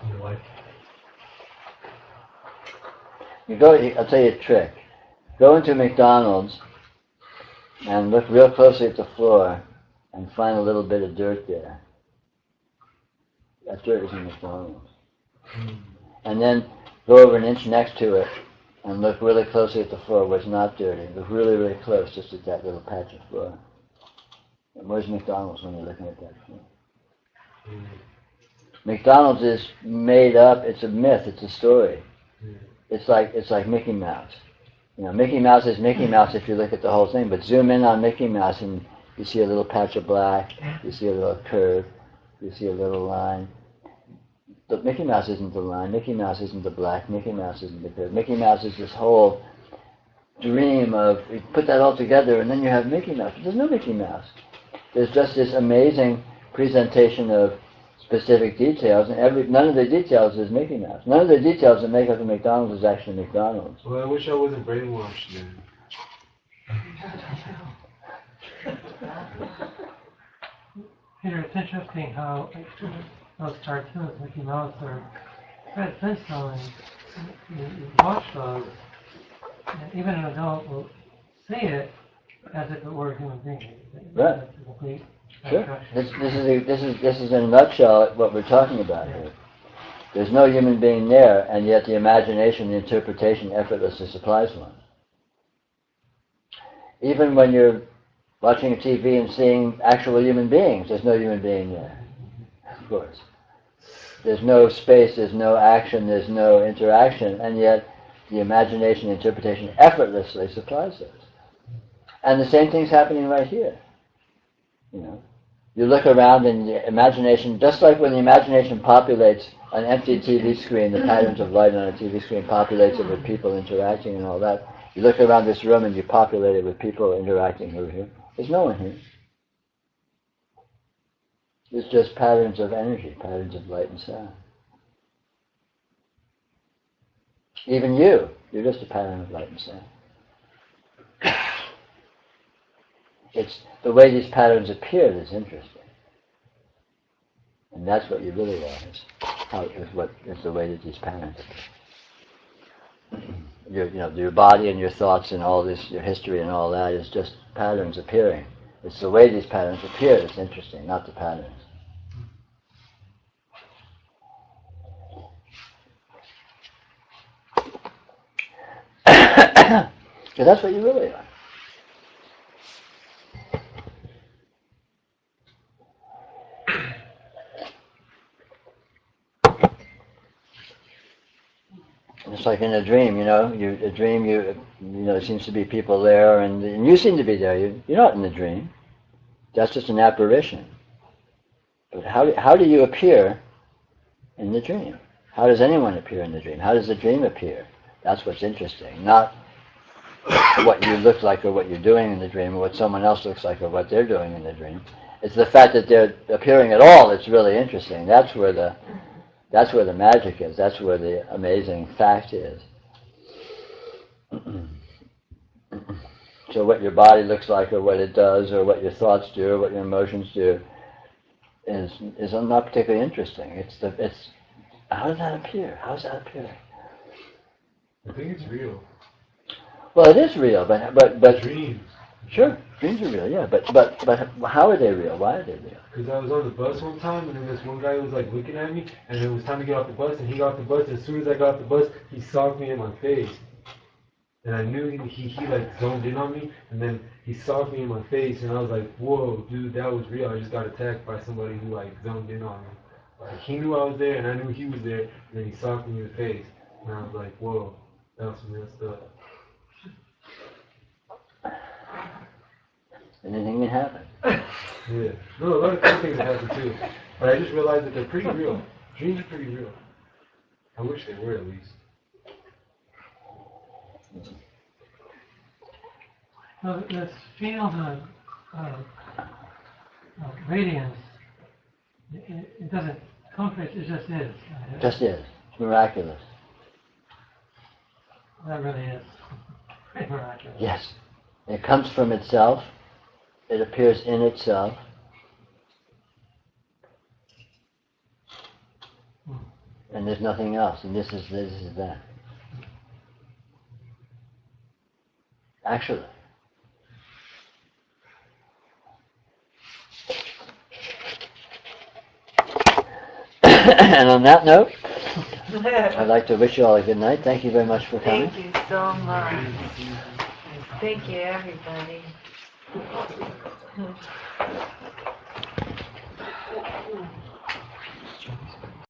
in your life. I'll tell you a trick. Go into McDonald's and look real closely at the floor and find a little bit of dirt there. That dirt is in McDonald's. And then go over an inch next to it and look really closely at the floor where it's not dirty. Look really, really close just at that little patch of floor. And where's McDonald's when you're looking at that floor? McDonald's is made up. It's a myth. It's a story. It's like Mickey Mouse. You know, Mickey Mouse is Mickey Mouse if you look at the whole thing, but zoom in on Mickey Mouse and you see a little patch of black, you see a little curve, you see a little line. But Mickey Mouse isn't the line, Mickey Mouse isn't the black, Mickey Mouse isn't the curve. Mickey Mouse is this whole dream of, you put that all together and then you have Mickey Mouse. But there's no Mickey Mouse. There's just this amazing presentation of specific details, and none of the details is Mickey Mouse. None of the details that make up a McDonald's is actually McDonald's. Well, I wish I wasn't brainwashed then. Peter, it's interesting how those cartoons, Mickey Mouse or Fred Flintstone, you watch those, and even an adult will say it as if it were a human being. Right. Sure. This is in a nutshell what we're talking about here. There's no human being there, and yet the imagination, the interpretation effortlessly supplies one. Even when you're watching TV and seeing actual human beings, there's no human being there, of course. There's no space, there's no action, there's no interaction, and yet the imagination, interpretation effortlessly supplies those. And the same thing's happening right here. You know, you look around and the imagination, just like when the imagination populates an empty TV screen, the patterns of light on a TV screen populates it with people interacting and all that. You look around this room and you populate it with people interacting over here. There's no one here. It's just patterns of energy, patterns of light and sound. Even you're just a pattern of light and sound. It's the way these patterns appear that's interesting. And that's what you really want, is the way that these patterns appear. Your body and your thoughts and all this, your history and all that is just patterns appearing. It's the way these patterns appear that's interesting, not the patterns. So that's what you really are. It's like in a dream, there seems to be people there, and you seem to be there. You're not in the dream. That's just an apparition. But how do you appear in the dream? How does anyone appear in the dream? How does the dream appear? That's what's interesting. Not what you look like or what you're doing in the dream, or what someone else looks like or what they're doing in the dream. It's the fact that they're appearing at all that's really interesting. That's where the magic is. That's where the amazing fact is. So what your body looks like or what it does or what your thoughts do or what your emotions do is not particularly interesting. It's how does that appear? How does that appear? I think it's real. Well, it is real, but Dreams. Sure, dreams are real, yeah. But how are they real? Why are they real? Because I was on the bus one time, and then this one guy was like looking at me, and it was time to get off the bus, and he got off the bus. And as soon as I got off the bus, he socked me in my face, and I knew he like zoned in on me, and then he socked me in my face, and I was like, whoa, dude, that was real. I just got attacked by somebody who like zoned in on me. Like he knew I was there, and I knew he was there, and then he socked me in the face, and I was like, whoa, that was some real stuff. Anything can happen. Yeah. No, a lot of cool things have happened too. But I just realized that they're pretty real. Dreams are pretty real. I wish they were at least. So this field of radiance, it doesn't come from it, it just is. Just is. It's miraculous. That really is pretty miraculous. Yes. It comes from itself. It appears in itself. And there's nothing else. And this is that. Actually. And on that note, I'd like to wish you all a good night. Thank you very much for coming. Thank you so much. Thank you, everybody.